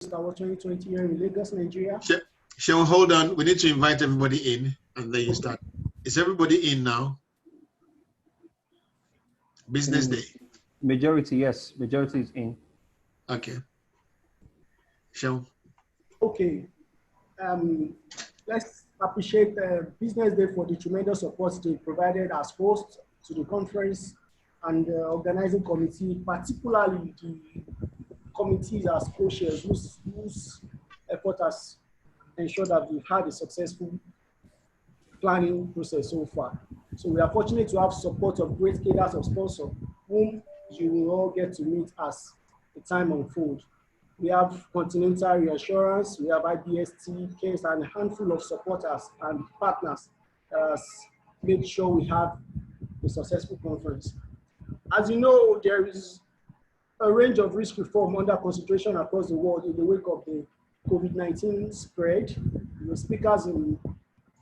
Award 2020 here in Lagos, Nigeria. Shall we hold on? We need to invite everybody in and then you start. Is everybody in now? Business day. Majority, yes. Majority is in. Okay. Shall Okay. Let's appreciate Business Day for the tremendous support they provided as host to the conference and the organizing committee, particularly the committees as co-chairs whose effort has ensured that we've had a successful planning process so far. So we are fortunate to have support of great cadres of sponsors whom you will all get to meet as the time unfolds. We have Continental Reassurance, we have IBST, CASE, and a handful of supporters and partners made sure we have a successful conference. As you know, there is a range of risk reform under consideration across the world in the wake of the COVID-19 spread. The speakers in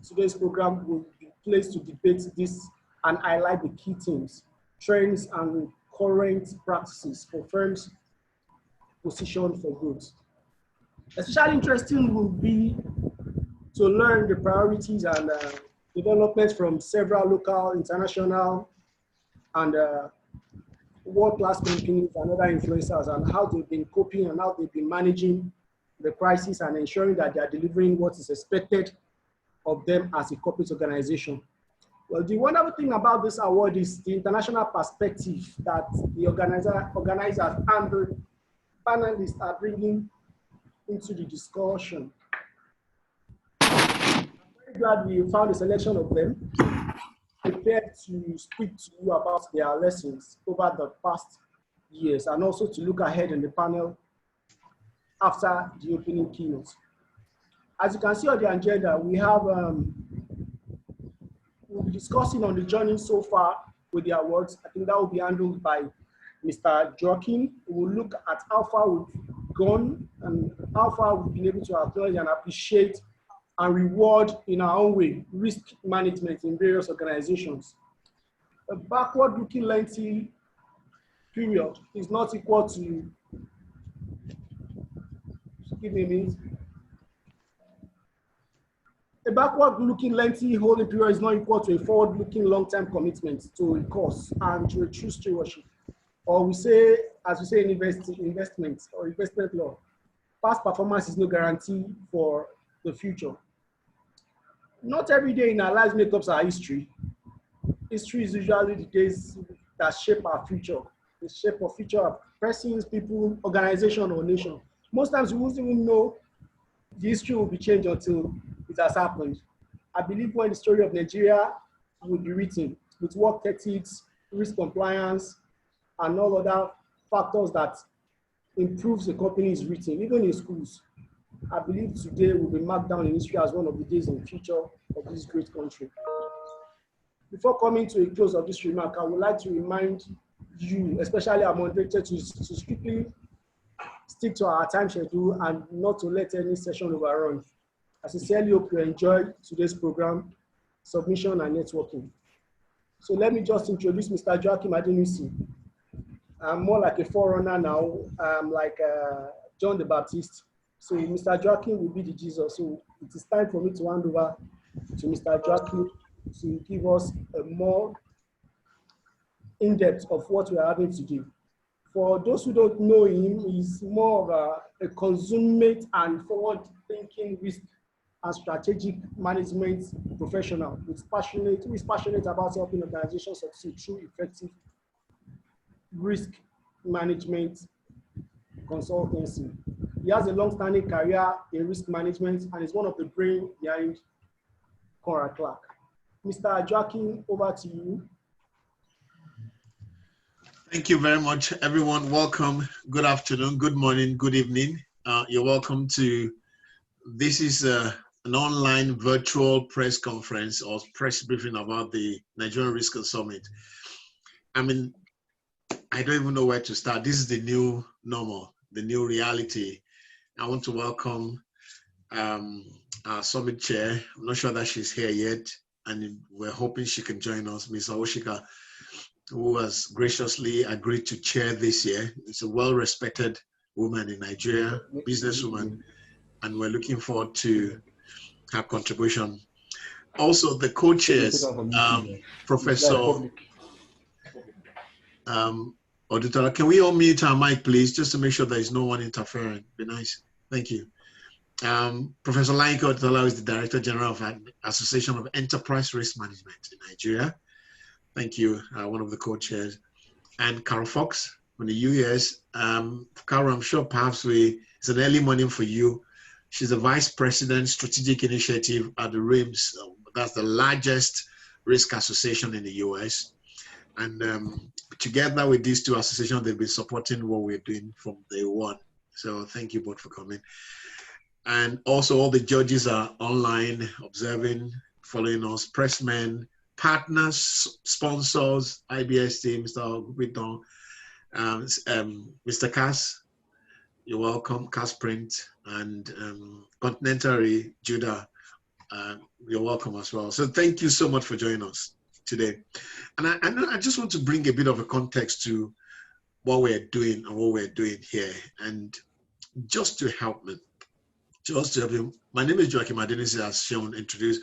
today's program will be placed to debate this and highlight the key themes, trends, and current practices for firms positioned for growth. Especially interesting will be to learn the priorities and developments from several local, international, and world-class companies and other influencers and how they've been coping and how they've been managing the crisis and ensuring that they are delivering what is expected of them as a corporate organization. Well, the wonderful thing about this award is the international perspective that the organizers and the panelists are bringing into the discussion. I'm very glad we found a selection of them prepared to speak to you about their lessons over the past years and also to look ahead in the panel after the opening keynote. As you can see on the agenda, we have we'll be discussing on the journey so far with the awards. I think that will be handled by Mr. Joaquin. We'll look at how far we've gone and how far we've been able to acknowledge and appreciate and reward in our own way risk management in various organizations. A backward-looking lengthy period is not equal to, give me a minute. A backward-looking lengthy holding period is not equal to a forward-looking long-term commitment to a cause and to a true stewardship. Or we say, as we say in investment or investment law, past performance is no guarantee for the future. Not every day in our lives makes up our history. History is usually the days that shape our future, the shape of future of persons, people, organization, or nation. Most times we won't even know the history will be changed until it has happened. I believe when the story of Nigeria will be written with work ethics, risk compliance, and all other factors that improves the company is written, even in schools. I believe today will be marked down in history as one of the days in the future of this great country. Before coming to a close of this remark, I would like to remind you, especially our moderator, to strictly stick to our time schedule and not to let any session overrun. I sincerely hope you enjoy today's program, submission and networking. So let me just introduce Mr. Joaquin Adenusi. I'm more like a forerunner now. I'm like John the Baptist. So Mr. Joaquin will be the Jesus. So it is time for me to hand over to Mr. Joaquin to give us a more in-depth of what we are having to do. For those who don't know him, he's more of a consummate and forward-thinking risk and strategic management professional who is passionate about helping organizations succeed through effective risk management consultancy. He has a long-standing career in risk management and is one of the brains behind Conrad Clark. Mr. Joaquin, over to you. Thank you very much, everyone. Welcome. Good afternoon, good morning, good evening. You're welcome to, this is an online virtual press conference or press briefing about the Nigerian Risk Summit. I mean, I don't even know where to start. This is the new normal, the new reality. I want to welcome our summit chair. I'm not sure that she's here yet, and we're hoping she can join us, Ms. Awoshika, who has graciously agreed to chair this year. It's a well-respected woman in Nigeria, businesswoman, and we're looking forward to her contribution. Also, the co-chairs, Professor Odutola, can we all mute our mic, please, just to make sure there is no one interfering? Be nice. Thank you. Professor Laika Odutola is the Director General of the Association of Enterprise Risk Management in Nigeria. Thank you, one of the co-chairs. And Carol Fox from the US. Carol, I'm sure perhaps it's an early morning for you. She's the Vice President, Strategic Initiative at the RIMS. That's the largest risk association in the US. And together with these two associations, they've been supporting what we're doing from day one. So thank you both for coming. And also all the judges are online, observing, following us, pressmen, partners, sponsors, IBS team, Mr. Guidon, Mr. Cass, you're welcome, Cass Print, and Continental Judah, you're welcome as well. So thank you so much for joining us today. And I just want to bring a bit of a context to what we're doing and what we're doing here. And just to help me, my name is Joachim Adenisi, as Sean introduced.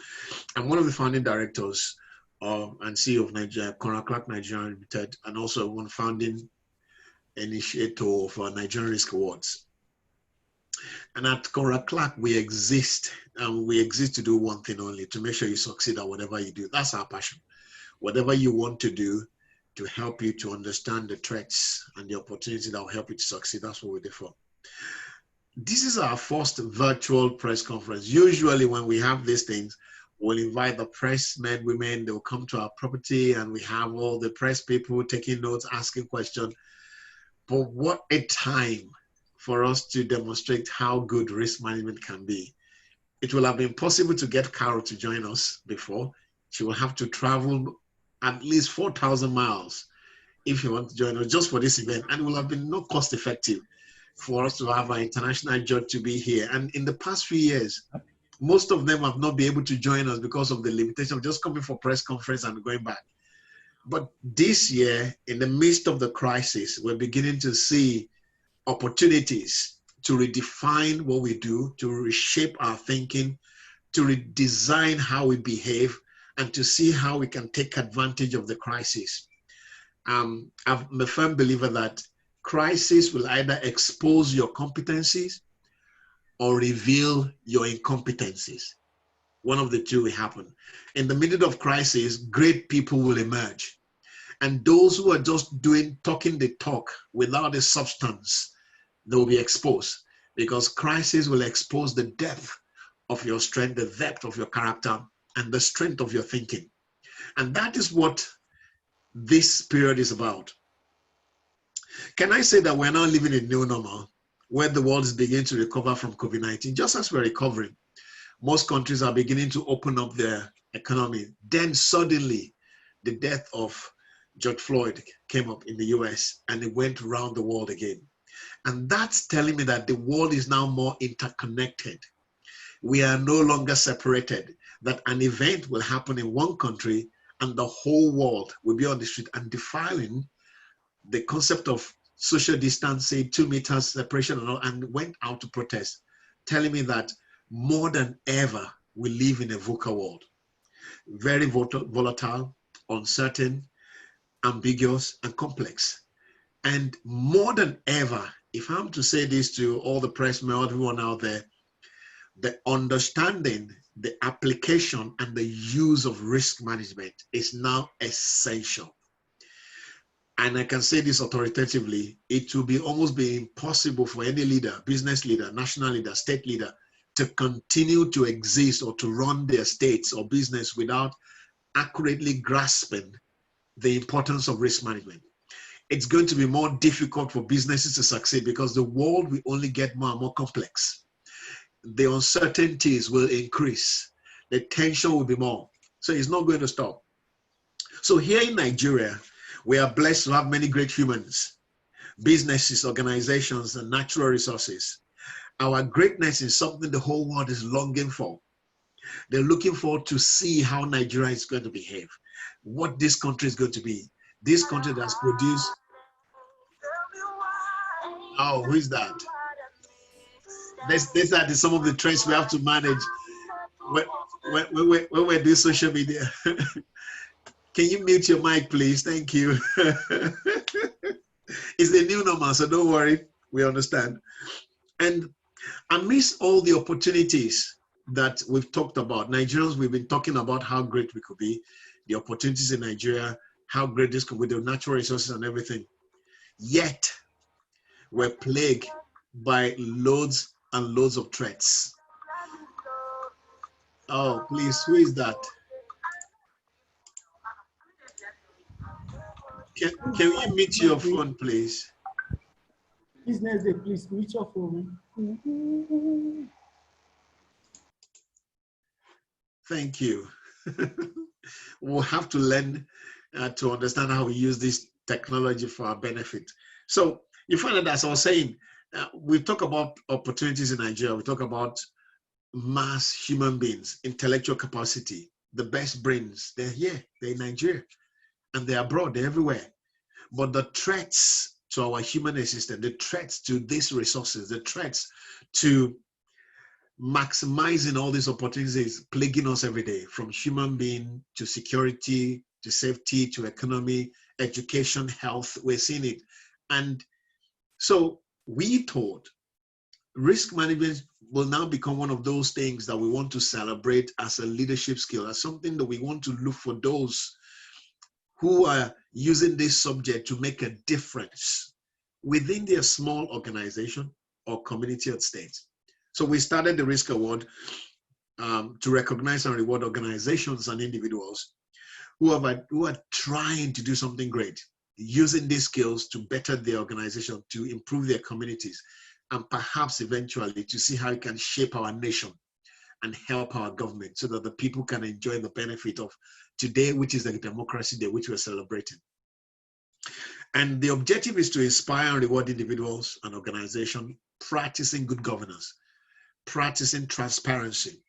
I'm one of the founding directors and CEO of Nigeria, Conrad Clark Nigeria Limited, and also one founding initiator of Nigerian Risk Awards. And at Conrad Clark, we exist to do one thing only, to make sure you succeed at whatever you do. That's our passion. Whatever you want to do to help you to understand the threats and the opportunity that will help you to succeed, that's what we do for. This is our first virtual press conference. Usually when we have these things, we'll invite the press men, women, they'll come to our property and we have all the press people taking notes, asking questions. But what a time for us to demonstrate how good risk management can be. It will have been possible to get Carol to join us before. She will have to travel at least 4,000 miles if you want to join us just for this event. And it will have been not cost effective for us to have an international judge to be here. And in the past few years, most of them have not been able to join us because of the limitation of just coming for press conference and going back. But this year, in the midst of the crisis, we're beginning to see opportunities to redefine what we do, to reshape our thinking, to redesign how we behave, and to see how we can take advantage of the crisis. I'm a firm believer that crisis will either expose your competencies or reveal your incompetencies. One of the two will happen. In the middle of crisis, great people will emerge. And those who are just talking the talk without the substance, they will be exposed, because crisis will expose the depth of your strength, the depth of your character, and the strength of your thinking. And that is what this period is about. Can I say that we're now living in new normal, where the world is beginning to recover from COVID-19, just as we're recovering? Most countries are beginning to open up their economy. Then suddenly, the death of George Floyd came up in the US, and it went around the world again. And that's telling me that the world is now more interconnected. We are no longer separated, that an event will happen in one country and the whole world will be on the street and defying the concept of social distancing, 2 meters separation, and went out to protest, telling me that more than ever, we live in a VUCA world. Very volatile, uncertain, ambiguous, and complex. And more than ever, if I'm to say this to all the pressmen, everyone out there, the understanding, the application, and the use of risk management is now essential. And I can say this authoritatively, it will be almost be impossible for any leader, business leader, national leader, state leader, to continue to exist or to run their states or business without accurately grasping the importance of risk management. It's going to be more difficult for businesses to succeed because the world will only get more and more complex. The uncertainties will increase. The tension will be more. So it's not going to stop. So here in Nigeria, we are blessed to have many great humans, businesses, organizations, and natural resources. Our greatness is something the whole world is longing for. They're looking forward to see how Nigeria is going to behave, what this country is going to be. This country that has produced Oh, who is that? These are some of the trends we have to manage when, when we do social media. Can you mute your mic, please? Thank you. It's the new normal, so don't worry. We understand. And amidst all the opportunities that we've talked about, Nigerians, we've been talking about how great we could be, the opportunities in Nigeria, how great this could be, the natural resources and everything. Yet, we're plagued by loads and loads of threats. Oh, please, who is that? Can you mute your phone, please? Business Day, please mute your phone. Thank you. We'll have to learn to understand how we use this technology for our benefit. So you find that, as I was saying, we talk about opportunities in Nigeria. We talk about mass human beings, intellectual capacity, the best brains. They're here, they're in Nigeria, and they're abroad, they're everywhere. But the threats to our human existence, the threats to these resources, the threats to maximizing all these opportunities plaguing us every day, from human being to security, to safety, to economy, education, health, we're seeing it. And so we thought risk management will now become one of those things that we want to celebrate as a leadership skill, as something that we want to look for those who are using this subject to make a difference within their small organization or community or state. So we started the Risk Award to recognize and reward organizations and individuals who are trying to do something great, using these skills to better their organization, to improve their communities, and perhaps eventually to see how it can shape our nation and help our government so that the people can enjoy the benefit of today, which is the Democracy Day, which we're celebrating. And the objective is to inspire and reward individuals and organizations practicing good governance, practicing transparency,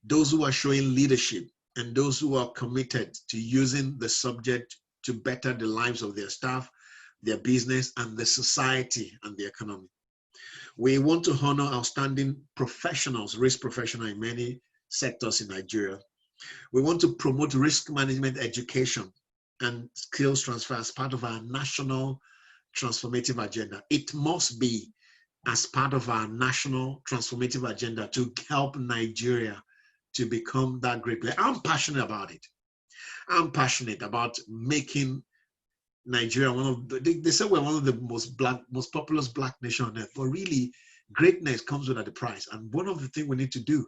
those who are showing leadership, and those who are committed to using the subject to better the lives of their staff, their business, and the society and the economy. We want to honor outstanding professionals, risk professionals in many sectors in Nigeria. We want to promote risk management education and skills transfer as part of our national transformative agenda. It must be as part of our national transformative agenda to help Nigeria to become that great place. I'm passionate about it. I'm passionate about making Nigeria one of the, they say we're one of the most populous black nation on earth, but really greatness comes with a price. And one of the things we need to do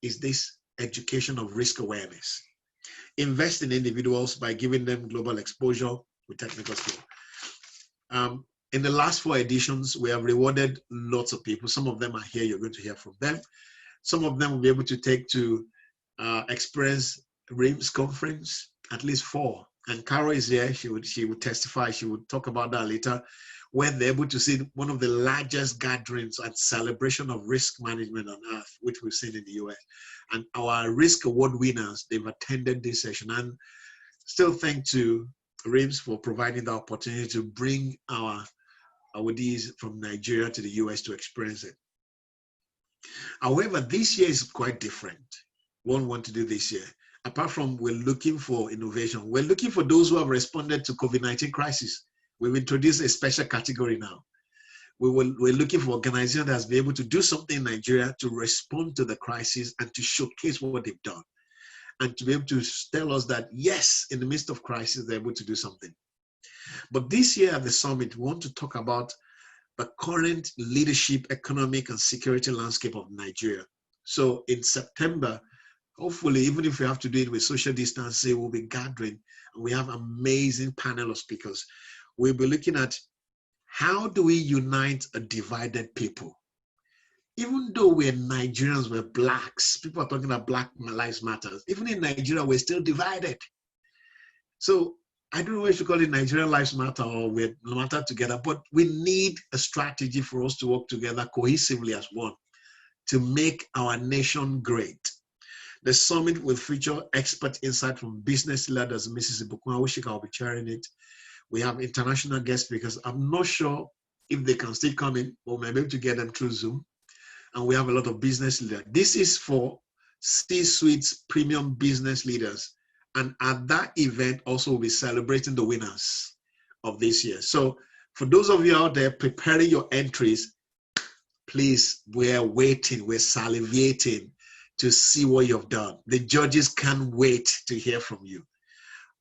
is this education of risk awareness. Invest in individuals by giving them global exposure with technical skill. In the last 4 editions, we have rewarded lots of people. Some of them are here, you're going to hear from them. Some of them will be able to take to experience RIMS conference, at least 4. And Carol is here, she would testify, she would talk about that later, when they're able to see one of the largest gatherings and celebration of risk management on earth, which we've seen in the US. And our risk award winners, they've attended this session. And still thank to RIMS for providing the opportunity to bring our awardees from Nigeria to the US to experience it. However, this year is quite different. What we want to do this year, apart from we're looking for innovation, we're looking for those who have responded to COVID-19 crisis. We've introduced a special category now. We're looking for organizations that has been able to do something in Nigeria to respond to the crisis and to showcase what they've done. And to be able to tell us that, yes, in the midst of crisis, they're able to do something. But this year at the summit, we want to talk about the current leadership, economic, and security landscape of Nigeria. So in September, hopefully, even if we have to do it with social distancing, we'll be gathering, and we have an amazing panel of speakers. We'll be looking at how do we unite a divided people? Even though we're Nigerians, we're blacks, people are talking about Black Lives Matter. Even in Nigeria, we're still divided. So I don't know if you call it Nigerian Lives Matter or we matter together, but we need a strategy for us to work together cohesively as one to make our nation great. The summit will feature expert insight from business leaders. Mrs. Ibukun Awushika will be chairing it. We have international guest speakers. I'm not sure if they can still come in, but we might be able to get them through Zoom. And we have a lot of business leaders. This is for C-suite's premium business leaders. And at that event, also we'll be celebrating the winners of this year. So for those of you out there preparing your entries, please, we're waiting, we're salivating to see what you've done. The judges can't wait to hear from you.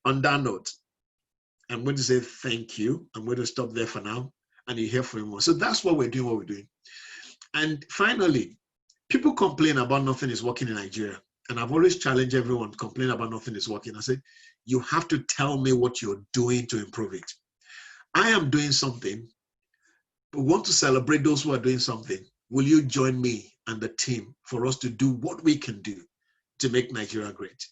On that note, I'm going to say thank you. I'm going to stop there for now, and you hear from more. So that's what we're doing, And finally, people complain about nothing is working in Nigeria. And I've always challenged everyone complaining about nothing is working. I said, you have to tell me what you're doing to improve it. I am doing something. We want to celebrate those who are doing something. Will you join me and the team for us to do what we can do to make Nigeria great?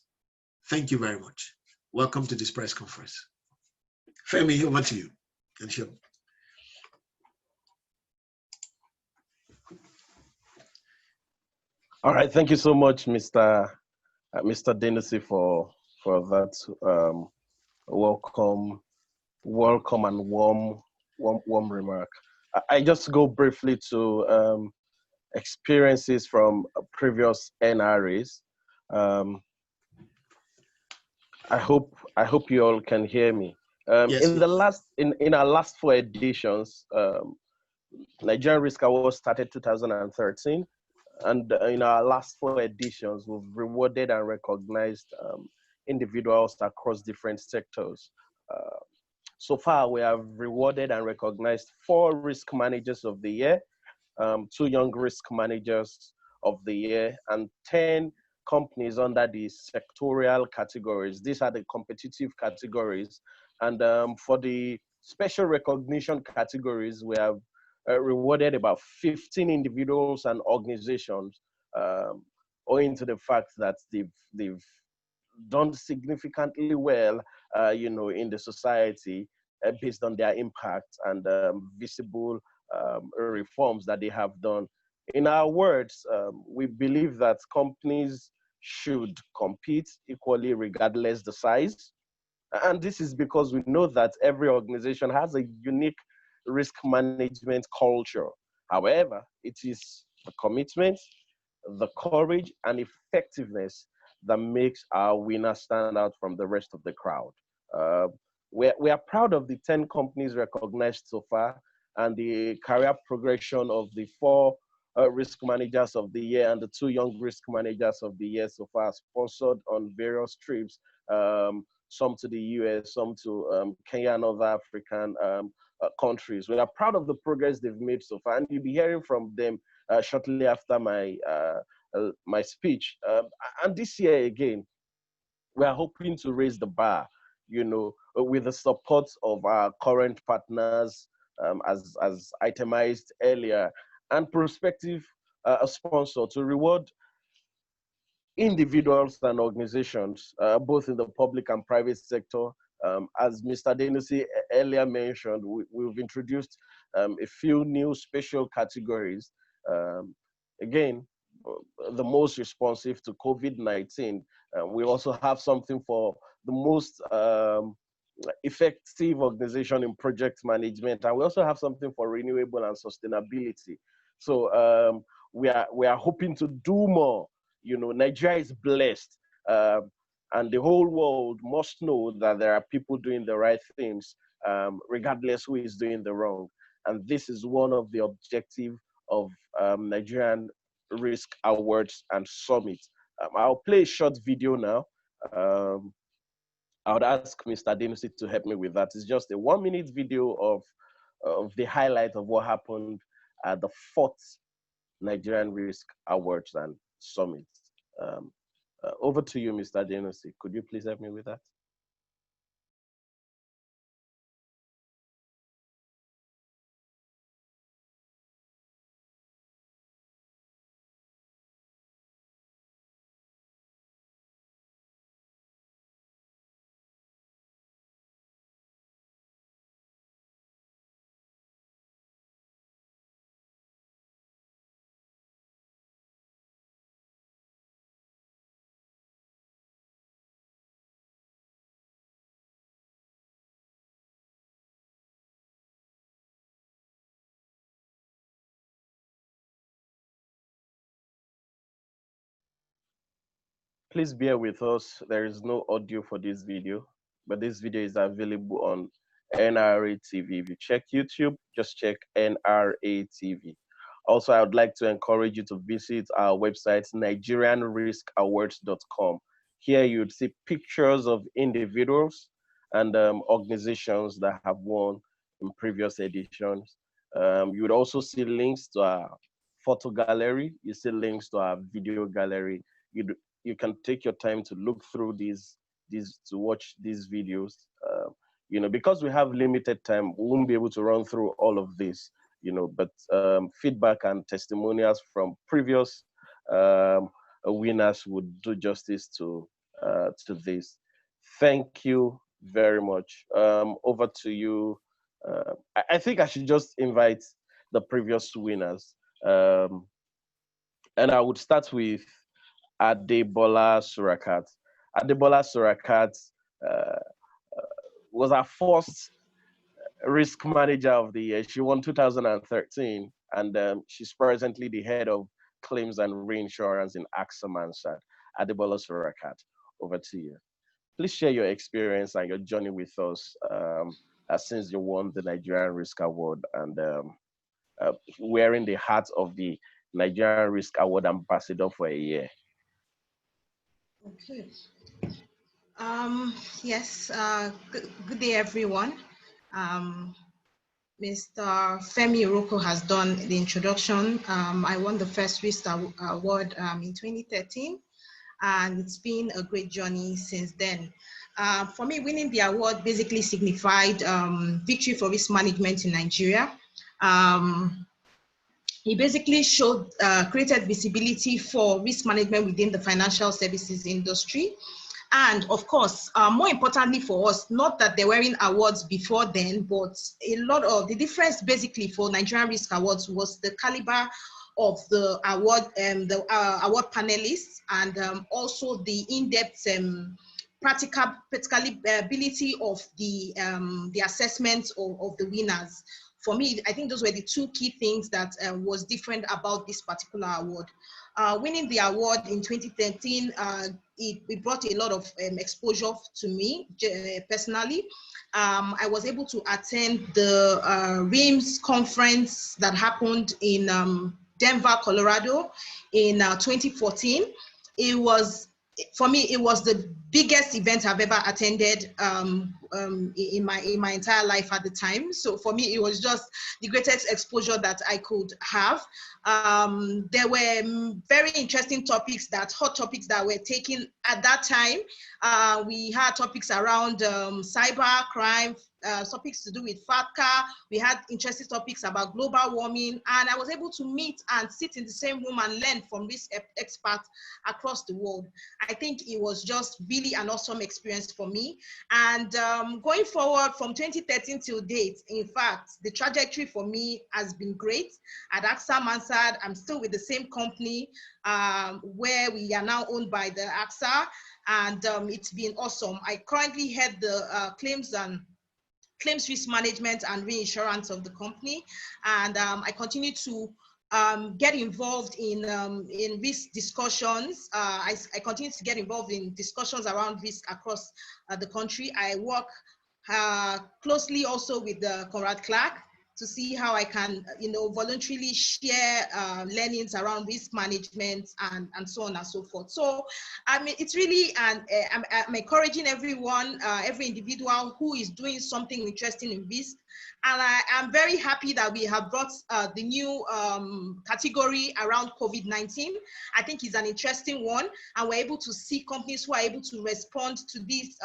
Thank you very much. Welcome to this press conference. Femi, over to you. And sure. All right, thank you so much, Mr. Denusi, for that welcome and warm remark. I just go briefly to experiences from previous NRAs. I hope you all can hear me. Yes, in our last 4 editions, Nigerian Risk Awards started 2013. And in our last 4 editions, we've rewarded and recognized individuals across different sectors. So far, we have rewarded and recognized 4 risk managers of the year, 2 young risk managers of the year, and 10 companies under the sectorial categories. These are the competitive categories. And for the special recognition categories, we have rewarded about 15 individuals and organizations, owing to the fact that they've done significantly well, in the society based on their impact and visible reforms that they have done. In our words, we believe that companies should compete equally regardless the size. And this is because we know that every organization has a unique risk management culture. However, it is the commitment, the courage, and effectiveness that makes our winners stand out from the rest of the crowd. We are proud of the 10 companies recognized so far and the career progression of the 4 risk managers of the year and the 2 young risk managers of the year so far, sponsored on various trips, some to the US, some to Kenya and other African countries. We are proud of the progress they've made so far, and you'll be hearing from them shortly after my speech. And this year again, we are hoping to raise the bar, with the support of our current partners, as itemized earlier, and prospective sponsor to reward individuals and organizations, both in the public and private sector. As Mr. Denusi earlier mentioned, we've introduced a few new special categories. Again, the most responsive to COVID-19. We also have something for the most effective organization in project management, and we also have something for renewable and sustainability. So we are hoping to do more. Nigeria is blessed, and the whole world must know that there are people doing the right things, regardless who is doing the wrong. And this is one of the objectives of Nigerian Risk Awards and Summit. I'll play a short video now. I would ask Mr. Denusi to help me with that. It's just a 1-minute video of the highlight of what happened at the 4th Nigerian Risk Awards and Summit. Over to you, Mr. Denusi. Could you please help me with that? Please bear with us. There is no audio for this video, but this video is available on NRA TV. If you check YouTube, just check NRA TV. Also, I would like to encourage you to visit our website, nigerianriskawards.com. Here you would see pictures of individuals and organizations that have won in previous editions. You would also see links to our photo gallery. You see links to our video gallery. You can take your time to look through these to watch these videos. You know, because we have limited time, we won't be able to run through all of this. You know, but feedback and testimonials from previous winners would do justice to this. Thank you very much. Over to you. I think I should just invite the previous winners. And I would start with Adebola Surakat. Adebola Surakat was our first risk manager of the year. She won 2013, and she's presently the head of claims and reinsurance in AXA Mansard. Adebola Surakat, over to you. Please share your experience and your journey with us since you won the Nigerian Risk Award and wearing the hat of the Nigerian Risk Award ambassador for a year. Okay. Yes, good day, everyone. Mr. Femi Uroko has done the introduction. I won the first Risk Award in 2013, and it's been a great journey since then. For me, winning the award basically signified victory for risk management in Nigeria. He basically created visibility for risk management within the financial services industry. And of course, more importantly for us, not that they were in awards before then, but a lot of the difference basically for Nigerian Risk Awards was the caliber of the award panelists, and also the in-depth practicability of the assessments of the winners. For me, I think those were the two key things that was different about this particular award. Winning the award in 2013, it brought a lot of exposure to me personally. I was able to attend the RIMS conference that happened in Denver, Colorado in 2014. For me, it was the biggest event I've ever attended in my entire life at the time. So for me, it was just the greatest exposure that I could have. There were very interesting hot topics that were taken at that time. We had topics around cyber crime, topics to do with FATCA. We had interesting topics about global warming, and I was able to meet and sit in the same room and learn from these experts across the world. I think it was just really an awesome experience for me. And going forward from 2013 till date, in fact, the trajectory for me has been great. At AXA Mansard, I'm still with the same company where we are now owned by the AXA, and it's been awesome. I currently head the claims risk management and reinsurance of the company, and I continue to get involved in risk discussions. I continue to get involved in discussions around risk across the country. I work closely also with Conrad Clark to see how I can, voluntarily share learnings around risk management and so on and so forth. So, I mean, it's really, I'm encouraging everyone, every individual who is doing something interesting in risk. And I'm very happy that we have brought the new category around COVID-19. I think it's an interesting one, and we're able to see companies who are able to respond to this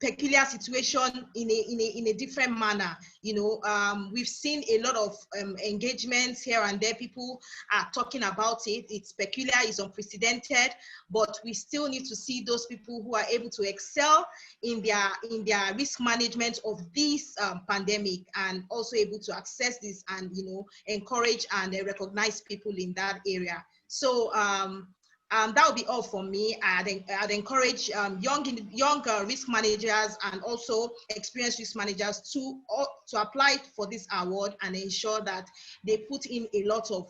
peculiar situation in a different manner. We've seen a lot of engagements here and there. People are talking about it. It's peculiar, it's unprecedented, but we still need to see those people who are able to excel in their risk management of this pandemic, and also able to access this and encourage and recognize people in that area. So That would be all for me. I'd encourage young risk managers and also experienced risk managers to apply for this award and ensure that they put in a lot of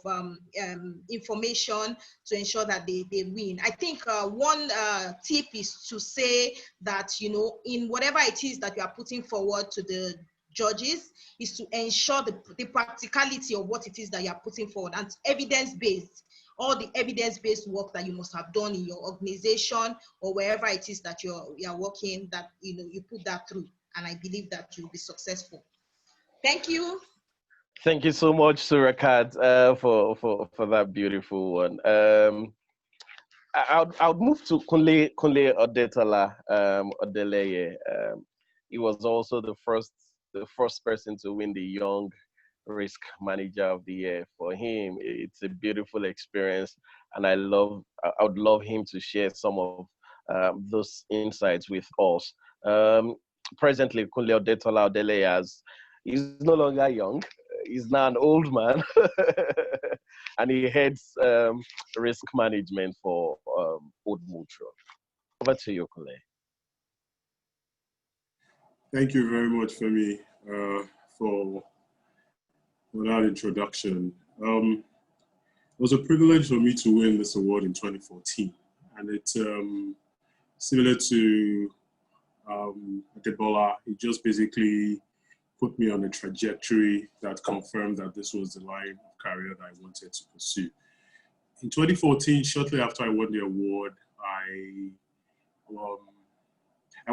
information to ensure that they win. I think one tip is to say that, you know, in whatever it is that you are putting forward to the judges, is to ensure the practicality of what it is that you are putting forward and evidence-based. All the evidence-based work that you must have done in your organization or wherever it is that you're working, that, you know, you put that through, and I believe that you'll be successful. Thank you. Thank you so much, Surakat, for that beautiful one. I'll move to Kunle Odetola Odeleye. He was also the first person to win the Young Risk Manager of the Year. For him, it's a beautiful experience, and I would love him to share some of those insights with us. Presently, Kunle Odetola Odeleye is no longer young. He's now an old man, and he heads risk management for Old Mutual. Over to you, Kunle. Thank you very much, Femi, for that introduction. It was a privilege for me to win this award in 2014, and it's similar to Adebola. It just basically put me on a trajectory that confirmed that this was the line of career that I wanted to pursue. In 2014, shortly after I won the award, I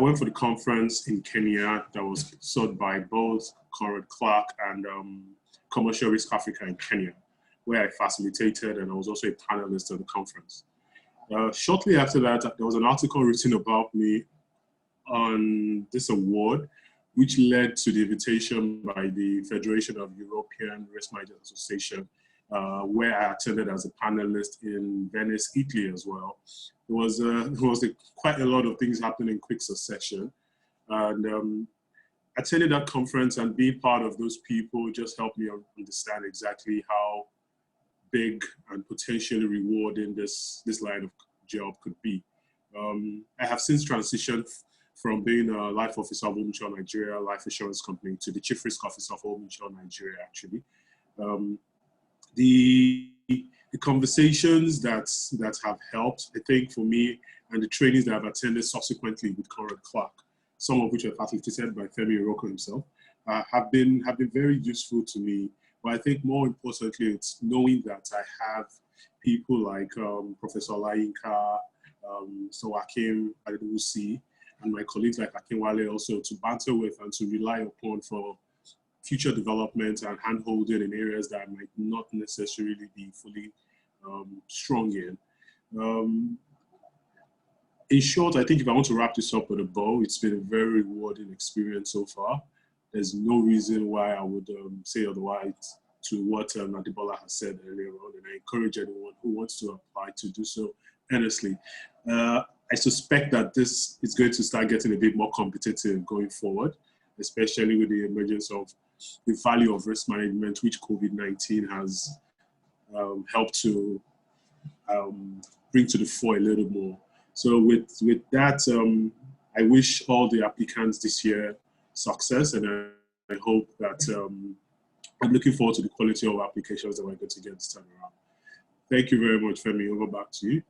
went for the conference in Kenya that was sought by both Conrad Clark and Commercial Risk Africa in Kenya, where I facilitated, and I was also a panelist at the conference. Shortly after that, there was an article written about me on this award, which led to the invitation by the Federation of European Risk Managers Association, where I attended as a panelist in Venice, Italy as well. There was quite a lot of things happening in quick succession. And attending that conference and being part of those people just helped me understand exactly how big and potentially rewarding this line of job could be. I have since transitioned from being a life officer of Old Mutual Nigeria life insurance company to the chief risk officer of Old Mutual Nigeria, actually. The conversations that have helped, I think, for me, and the trainings that I've attended subsequently with Conrad Clark, some of which were facilitated by Femi Iroko himself, have been very useful to me. But I think more importantly, it's knowing that I have people like Professor Olayinka, so Akim Adebusi, and my colleagues like Akinwale also to banter with and to rely upon for future development and hand-holding in areas that I might not necessarily be fully strong in. In short, I think if I want to wrap this up with a bow, it's been a very rewarding experience so far. There's no reason why I would say otherwise to what Adebola has said earlier on, and I encourage anyone who wants to apply to do so earnestly. I suspect that this is going to start getting a bit more competitive going forward, especially with the emergence of the value of risk management, which COVID-19 has helped to bring to the fore a little more. So with that, I wish all the applicants this year success, and I hope that I'm looking forward to the quality of applications that we're going to get this time around. Thank you very much, Femi. Over back to you.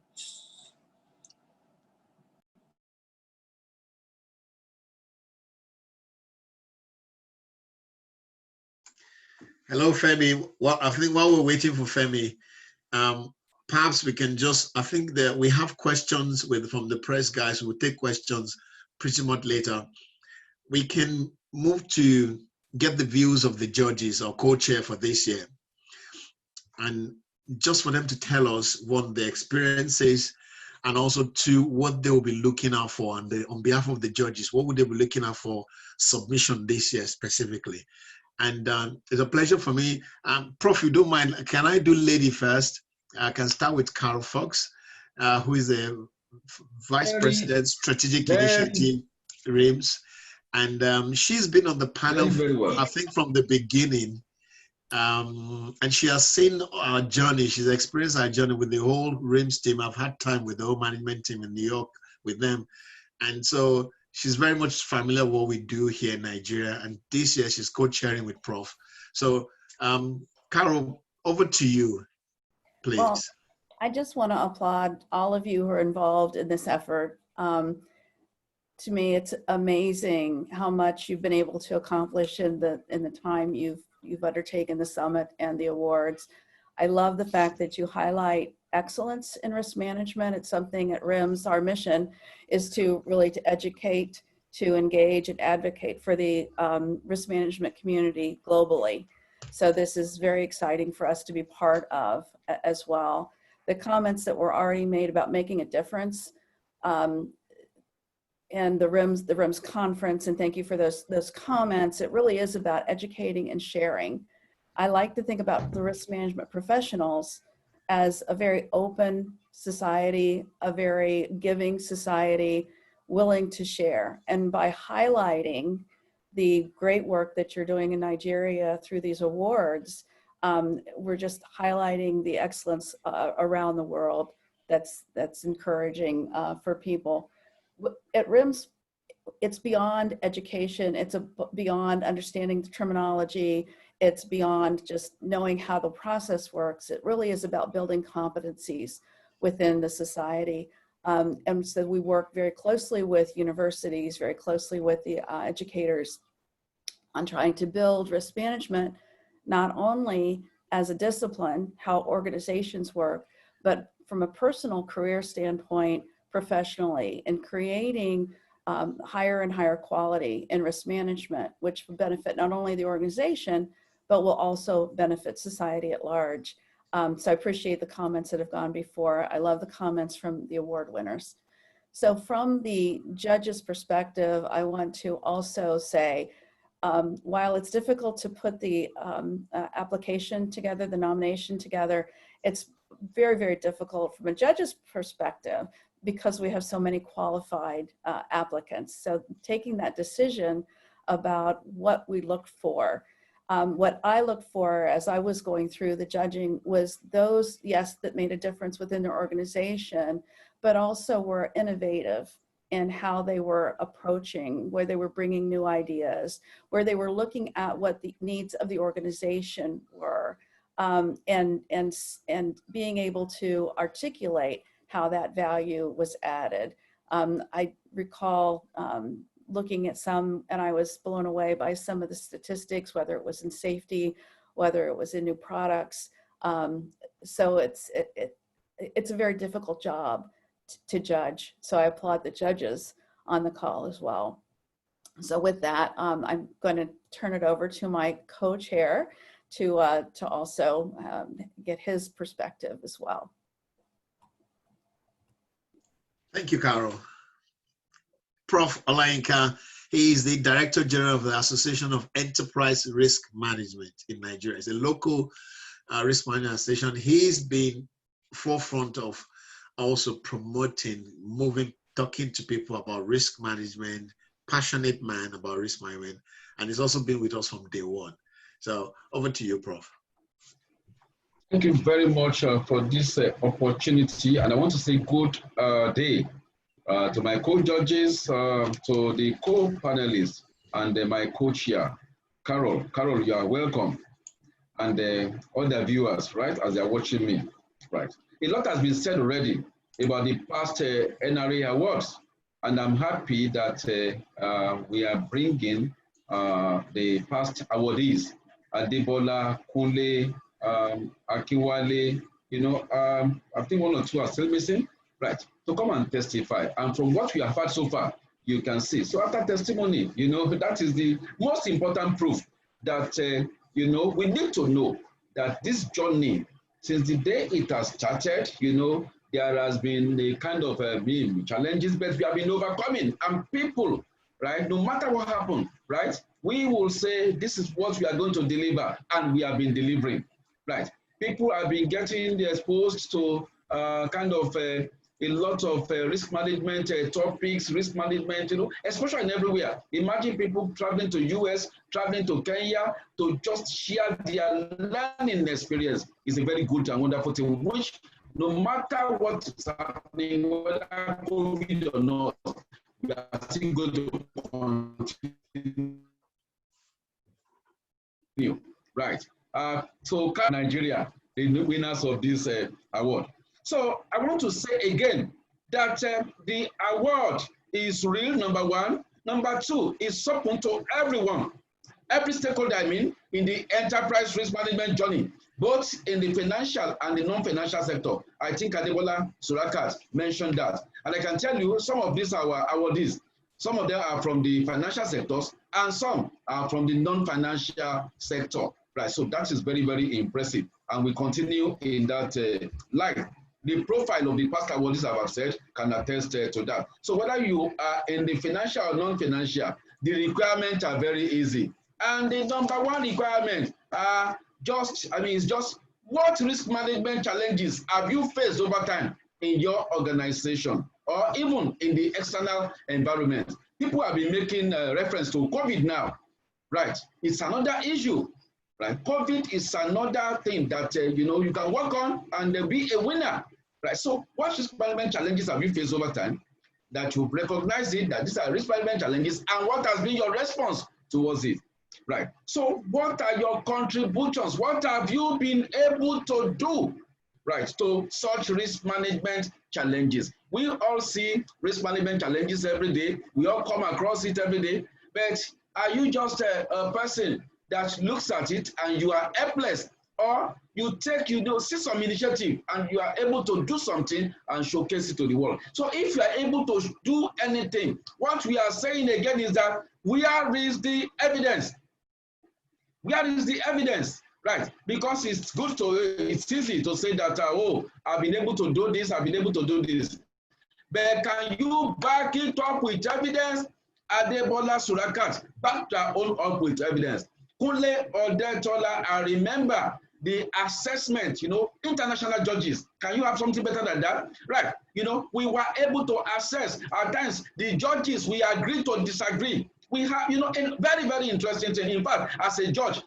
Hello, Femi. Well, I think while we're waiting for Femi, perhaps we can just, I think that we have questions from the press guys. We'll take questions pretty much later. We can move to get the views of the judges or co-chair for this year. And just for them to tell us what the experience is, and also to what they will be looking out for, and on behalf of the judges, what would they be looking out for submission this year specifically? And it's a pleasure for me. Prof, you don't mind, can I do lady first? I can start with Carol Fox, who is the Vice President, Strategic Initiative, RIMS. And she's been on the panel, very well. I think, from the beginning. And she has seen our journey. She's experienced our journey with the whole RIMS team. I've had time with the whole management team in New York with them. And so she's very much familiar with what we do here in Nigeria. And this year she's co-chairing with Prof. So Carol, over to you, please. Well, I just want to applaud all of you who are involved in this effort. To me, it's amazing how much you've been able to accomplish in the time you've undertaken the summit and the awards. I love the fact that you highlight excellence in risk management. It's something at RIMS, our mission is to really to educate, to engage and advocate for the risk management community globally. So this is very exciting for us to be part of as well. The comments that were already made about making a difference and the RIMS conference, and thank you for those comments. It really is about educating and sharing. I like to think about the risk management professionals as a very open society, a very giving society, willing to share. And by highlighting the great work that you're doing in Nigeria through these awards, we're just highlighting the excellence around the world that's encouraging for people. At RIMS, it's beyond education, it's beyond understanding the terminology, it's beyond just knowing how the process works. It really is about building competencies within the society. And so we work very closely with universities, very closely with the educators on trying to build risk management, not only as a discipline, how organizations work, but from a personal career standpoint, professionally, and creating higher and higher quality in risk management, which will benefit not only the organization, but will also benefit society at large. So I appreciate the comments that have gone before. I love the comments from the award winners. So from the judge's perspective, I want to also say, while it's difficult to put the application together, the nomination together, it's very, very difficult from a judge's perspective because we have so many qualified applicants. So taking that decision about what we look for, what I looked for as I was going through the judging was those, yes, that made a difference within their organization, but also were innovative in how they were approaching, where they were bringing new ideas, where they were looking at what the needs of the organization were, and being able to articulate how that value was added. I recall looking at some, and I was blown away by some of the statistics, whether it was in safety, whether it was in new products. So it's a very difficult job to judge. So I applaud the judges on the call as well. So with that, I'm going to turn it over to my co-chair to also get his perspective as well. Thank you, Carol. Prof. Olayinka, he is the Director General of the Association of Enterprise Risk Management in Nigeria. It's a local risk management association. He's been forefront of also promoting, talking to people about risk management, passionate man about risk management, and he's also been with us from day one. So over to you, Prof. Thank you very much for this opportunity, and I want to say good day to my co-judges, to the co-panelists, and my co-chair, Carol. Carol, you are welcome, and all the viewers, right, as they are watching me, right. A lot has been said already about the past NRA awards, and I'm happy that we are bringing the past awardees, Adebola, Kunle, Akinwale, I think one or two are still missing, right, to come and testify. And from what we have heard so far, you can see. So after testimony, that is the most important proof that, we need to know that this journey, since the day it has started, there has been a kind of challenges, but we have been overcoming. And people, right, no matter what happened, right, we will say, this is what we are going to deliver, and we have been delivering. Right, people have been getting exposed to a lot of risk management topics, risk management, especially in everywhere. Imagine people traveling to US, traveling to Kenya to just share their learning experience. It's a very good and wonderful thing, which no matter what is happening, whether COVID or not, we are still going to continue. Right. So Nigeria, the winners of this award. So I want to say again that the award is real, number one. Number two, it's open to everyone, every stakeholder, in the enterprise risk management journey, both in the financial and the non-financial sector. I think Adebola Surakat mentioned that. And I can tell you some of these are our awardees. Some of them are from the financial sectors and some are from the non-financial sector. Right, so that is very, very impressive. And we continue in that line. The profile of the past awardees, as I've said, can attest to that. So whether you are in the financial or non-financial, the requirements are very easy. And the number one requirement is just what risk management challenges have you faced over time in your organization or even in the external environment? People have been making reference to COVID now, right? It's another issue, right? COVID is another thing that you can work on and be a winner, right? So what risk management challenges have you faced over time that you've recognized it, that these are risk management challenges, and what has been your response towards it? Right. So what are your contributions? What have you been able to do, right, to such risk management challenges? We all see risk management challenges every day. We all come across it every day. But are you just a person that looks at it and you are helpless? Or you take, see some initiative and you are able to do something and showcase it to the world. So if you are able to do anything, what we are saying again is that where is the evidence? Where is the evidence, right? Because it's easy to say that, I've been able to do this, I've been able to do this. But can you back it up with evidence? Adebola Surakat backed her own up with evidence. Kunle Odetola, I remember the assessment, international judges. Can you have something better than that? Right, we were able to assess, at times, the judges, we agreed to disagree. We have, a very, very interesting thing. In fact, as a judge,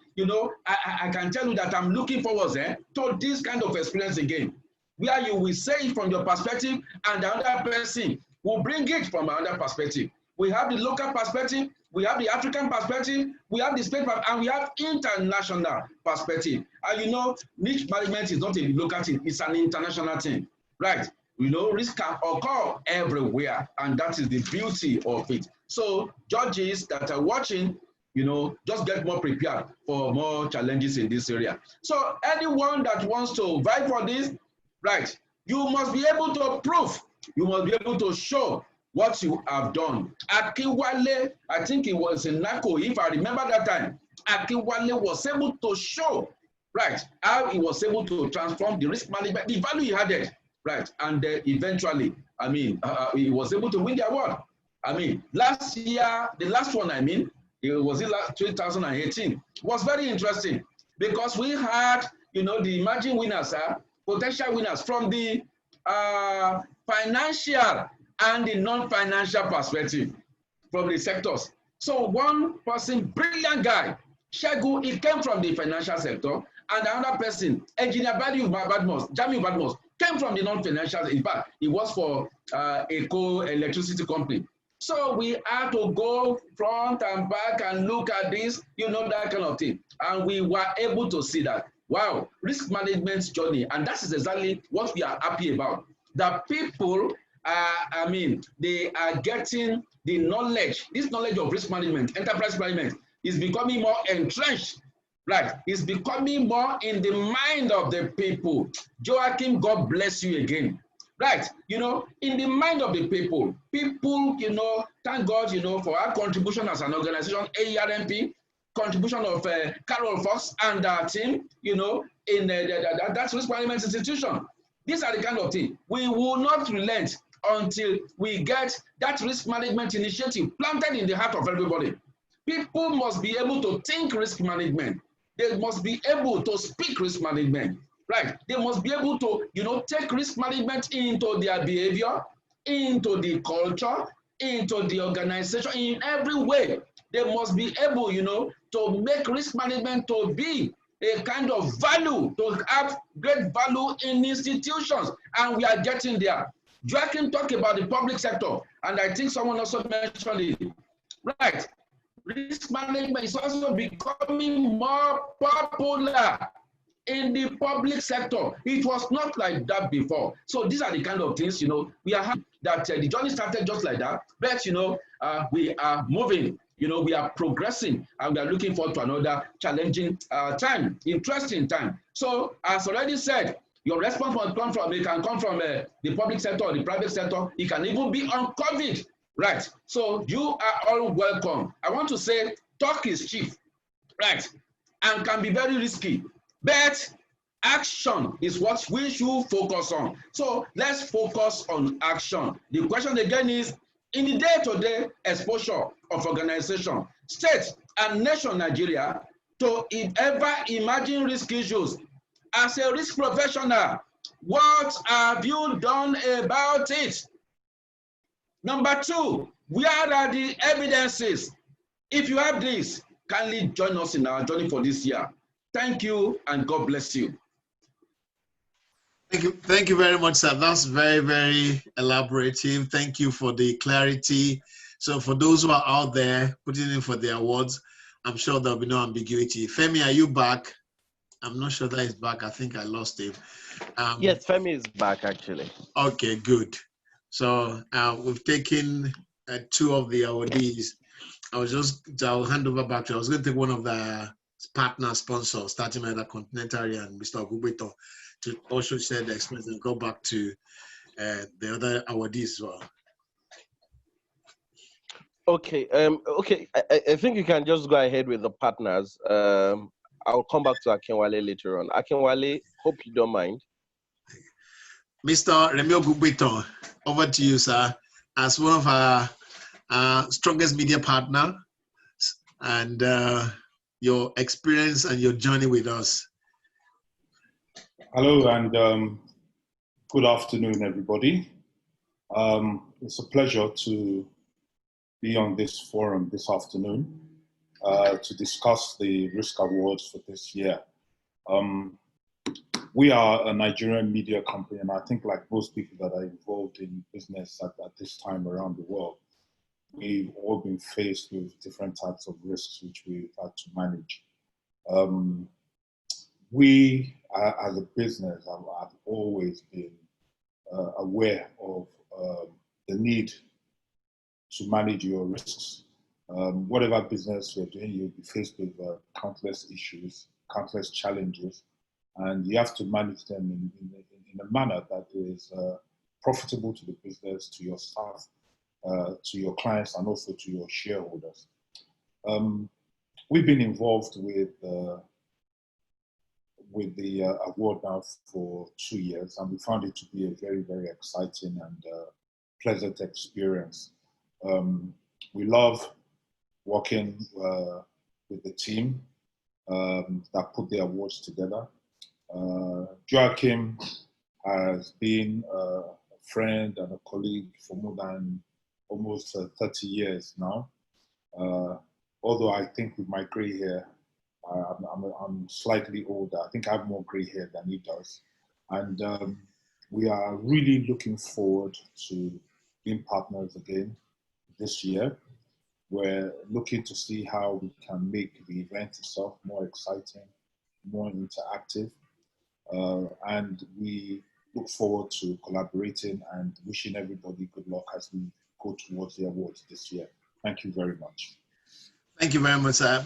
I can tell you that I'm looking forward to this kind of experience again, where you will say it from your perspective and the other person will bring it from another perspective. We have the local perspective, we have the African perspective, we have the state perspective, and we have international perspective. And niche management is not a local thing, it's an international thing, right? Risk can occur everywhere, and that is the beauty of it. So judges that are watching, just get more prepared for more challenges in this area. So anyone that wants to vie for this, right, you must be able to prove, you must be able to show what you have done. Akiwale, I think it was in NACO, if I remember that time, Akiwale was able to show, right, how he was able to transform the risk management, the value he added, right, and eventually, he was able to win the award. Last year, the last one, it was in 2018, was very interesting because we had, the emerging winners, potential winners from the financial and the non-financial perspective from the sectors. So one person, brilliant guy, Shegu, he came from the financial sector, and another person, Engineer Jamiu Badmus, came from the non-financial. In fact, he was for a co-electricity company. So we had to go front and back and look at this, that kind of thing. And we were able to see that, wow, risk management journey. And that is exactly what we are happy about. The people, they are getting the knowledge, this knowledge of risk management, enterprise management is becoming more entrenched, right? It's becoming more in the mind of the people. Joachim, God bless you again. Right, in the mind of the people, thank God, for our contribution as an organization, AERMP, contribution of Carol Fox and our team, in that risk management institution. These are the kind of things. We will not relent until we get that risk management initiative planted in the heart of everybody. People must be able to think risk management. They must be able to speak risk management. right? They must be able to, take risk management into their behavior, into the culture, into the organization, in every way. They must be able, to make risk management to be a kind of value, to have great value in institutions, and we are getting there. Joachim talked about the public sector, and I think someone also mentioned it. Right, risk management is also becoming more popular in the public sector. It was not like that before. So these are the kind of things, we are happy that the journey started just like that, but, we are moving, we are progressing, and we are looking forward to another challenging time, interesting time. So as already said, your response must come from, it can come from the public sector or the private sector. It can even be on COVID, right? So you are all welcome. I want to say talk is cheap, right? And can be very risky, but action is what we should focus on. So let's focus on action. The question again is, in the day-to-day exposure of organization, state and nation Nigeria to ever emerging risk issues, as a risk professional, what have you done about it? Number two, where are the evidences? If you have this, kindly join us in our journey for this year. Thank you, and God bless you. Thank you very much, sir. That's very, very elaborative. Thank you for the clarity. So for those who are out there putting in for the awards, I'm sure there'll be no ambiguity. Femi, are you back? I'm not sure that he's back. I think I lost him. Yes, Femi is back, actually. Okay, good. So we've taken 2 of the awardees. I'll hand over back to you. I was going to take one of the partner sponsors, starting with the Continental and Mr. Ogubito, to also share the experience and go back to the other awardees as well. Okay, I think you can just go ahead with the partners. I'll come back to Akinwale later on. Akinwale, hope you don't mind. Mr. Remi Ogubito, over to you, sir, as one of our strongest media partner, and your experience and your journey with us. Hello, and good afternoon, everybody. It's a pleasure to be on this forum this afternoon to discuss the Risk Awards for this year. We are a Nigerian media company, and I think like most people that are involved in business at this time around the world, we've all been faced with different types of risks which we've had to manage. We, as a business, have always been aware of the need to manage your risks. Whatever business you're doing, you'll be faced with countless issues, countless challenges, and you have to manage them in a manner that is profitable to the business, to your staff, to your clients, and also to your shareholders. We've been involved with the award now for 2 years, and we found it to be a very, very exciting and pleasant experience. We love working with the team that put the awards together. Joachim has been a friend and a colleague for more than almost 30 years now. Although I think with my gray hair, I'm slightly older. I think I have more gray hair than he does. And we are really looking forward to being partners again this year. We're looking to see how we can make the event itself more exciting, more interactive. And we look forward to collaborating and wishing everybody good luck as we go towards the awards this year. Thank you very much. Thank you very much, sir.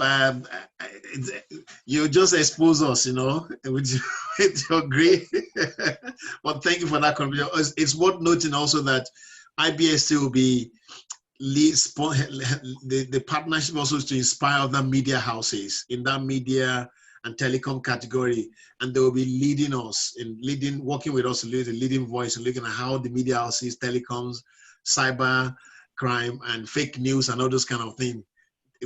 You just expose us, with your gray. Well, thank you for that contribution. It's worth noting also that IBSC will be the partnership also is to inspire other media houses in that media and telecom category, and they will be leading us working with us to lead the leading voice and looking at how the media houses, telecoms, cyber crime, and fake news and all those kind of things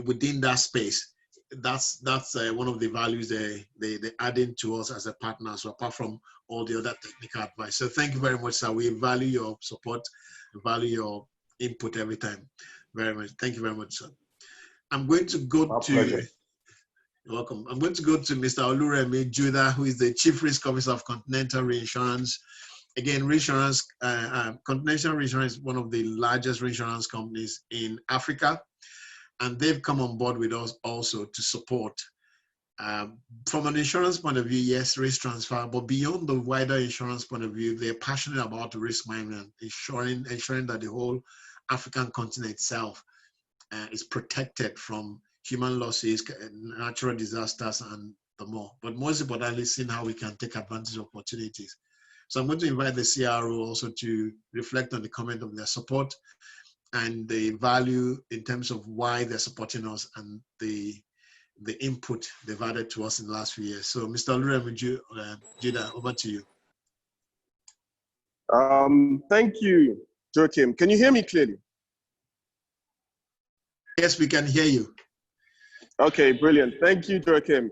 within that space that's one of the values they add into us as a partner. So apart from all the other technical advice. So thank you very much, sir. We value your support, value your input every time. Very much. Thank you very much, sir. I'm going to go My to, pleasure. you're welcome. I'm going to go to Mr. Oluremi Judah, who is the Chief Risk Officer of Continental Reinsurance. Again, reinsurance, Continental Reinsurance is one of the largest reinsurance companies in Africa, and they've come on board with us also to support. From an insurance point of view, yes, risk transfer, but beyond the wider insurance point of view, they're passionate about risk management, ensuring that the whole African continent itself is protected from human losses, natural disasters, and the more. But most importantly, seeing how we can take advantage of opportunities. So I'm going to invite the CRO also to reflect on the comment of their support and the value in terms of why they're supporting us and the input they've added to us in the last few years. So Mr. Oluremi Judah, over to you. Thank you, Joachim. Can you hear me clearly? Yes, we can hear you. Okay, brilliant. Thank you, Joachim.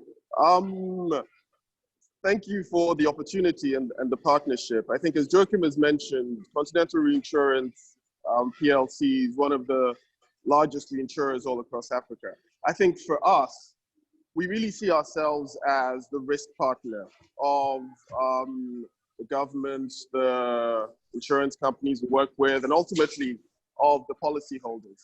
Thank you for the opportunity and the partnership. I think as Joachim has mentioned, Continental Reinsurance PLC is one of the largest reinsurers all across Africa. I think for us, we really see ourselves as the risk partner of the government, the insurance companies we work with, and ultimately of the policyholders.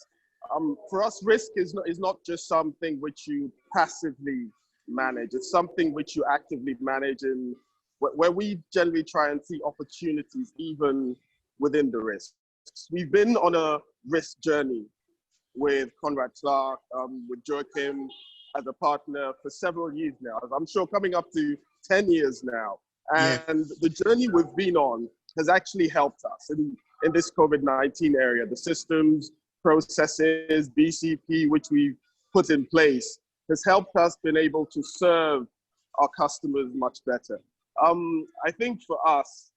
For us, risk is not just something which you passively manage. It's something which you actively manage, and where we generally try and see opportunities even within the risks. We've been on a risk journey with Conrad Clark, with Joachim as a partner for several years now. I'm sure coming up to 10 years now. And the journey we've been on has actually helped us in this COVID-19 area. The systems, processes, BCP, which we've put in place, has helped us been able to serve our customers much better. I think for us,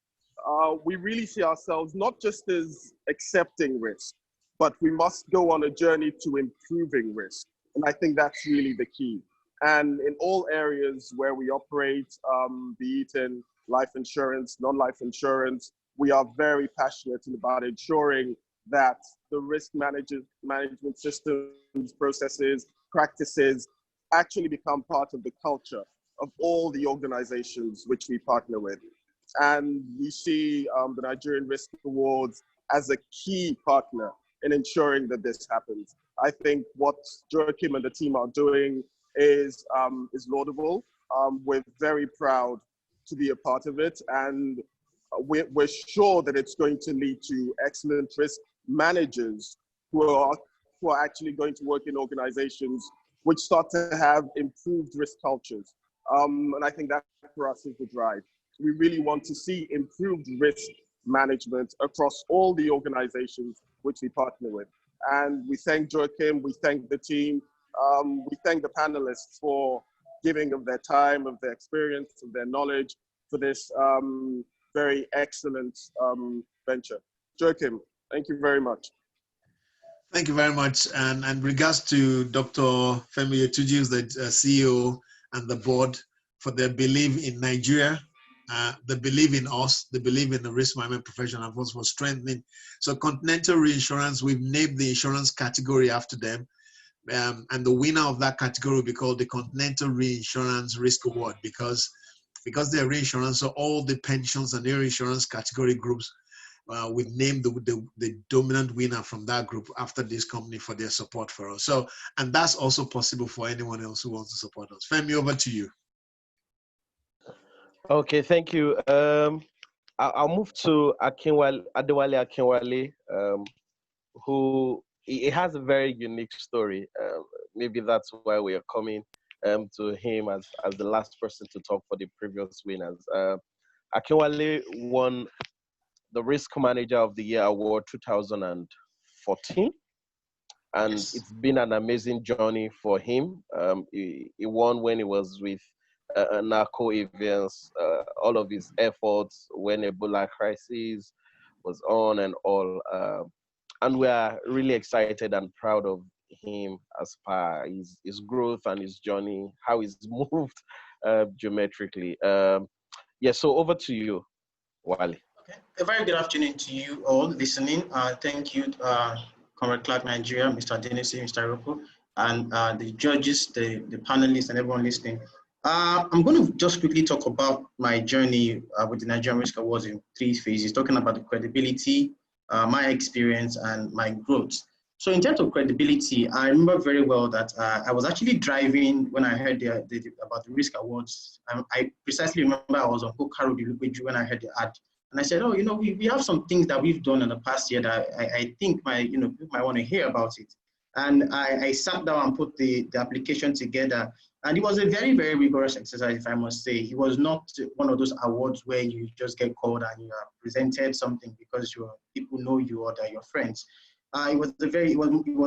we really see ourselves not just as accepting risk, but we must go on a journey to improving risk. And I think that's really the key. And in all areas where we operate, be it in life insurance, non-life insurance, we are very passionate about ensuring that the risk management systems, processes, practices actually become part of the culture of all the organizations which we partner with. And we see the Nigerian Risk Awards as a key partner in ensuring that this happens. I think what Joachim and the team are doing is laudable. We're very proud to be a part of it, and we're sure that it's going to lead to excellent risk managers who are actually going to work in organizations which start to have improved risk cultures. And I think that for us is the drive. We really want to see improved risk management across all the organizations which we partner with. And we thank Joachim, we thank the team, we thank the panelists for giving of their time, of their experience, of their knowledge for this very excellent venture. Joachim, thank you very much. Thank you very much. And regards to Dr. Femi Oyetunji, who's the CEO and the board, for their belief in Nigeria, they believe in us, they believe in the risk management profession, and for strengthening. So Continental Reinsurance, we've named the insurance category after them. And the winner of that category will be called the Continental Reinsurance Risk Award because they're reinsurance, so all the pensions and their insurance category groups, we've named the dominant winner from that group after this company for their support for us. So, and that's also possible for anyone else who wants to support us. Femi, over to you. Okay, thank you. I'll move to Adewale Akinwale, who he has a very unique story. Maybe that's why we are coming to him as the last person to talk for the previous winners. Akinwale won the Risk Manager of the Year Award 2014. And Yes. It's been an amazing journey for him. He won when he was with narco events, all of his efforts when Ebola crisis was on and all. And we are really excited and proud of him as per his growth and his journey, how he's moved geometrically. Yeah, so over to you, Wally. Okay. A very good afternoon to you all listening. Thank you, Comrade Clark Nigeria, Mr. Denisi, Mr. Roko, and the judges, the panelists, and everyone listening. I'm going to just quickly talk about my journey with the Nigerian Risk Awards in 3 phases, talking about the credibility, my experience, and my growth. So in terms of credibility, I remember very well that I was actually driving when I heard about the Risk Awards. I precisely remember I was on Hokaru when I heard the ad. And I said, oh, we have some things that we've done in the past year that I think people might want to hear about it. And I sat down and put the application together. And it was a very, very rigorous exercise, if I must say. It was not one of those awards where you just get called and you are presented something because people know you or they're your friends. It was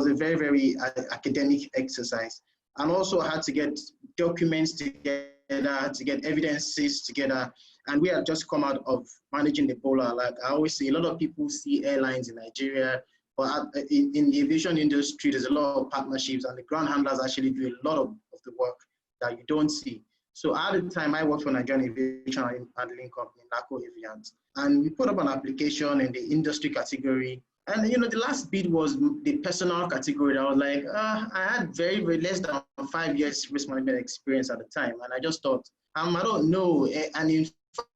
a very, very academic exercise. And also I had to get documents together, to get evidences together. And we had just come out of managing Ebola. Like I always say, a lot of people see airlines in Nigeria, but in the aviation industry, there's a lot of partnerships, and the ground handlers actually do a lot of the work that you don't see. So at the time, I worked for Nigerian Aviation Handling Company, NACO Avians, and we put up an application in the industry category. And the last bid was the personal category. I was like, I had very, very less than 5 years risk management experience at the time, and I just thought, I don't know. And in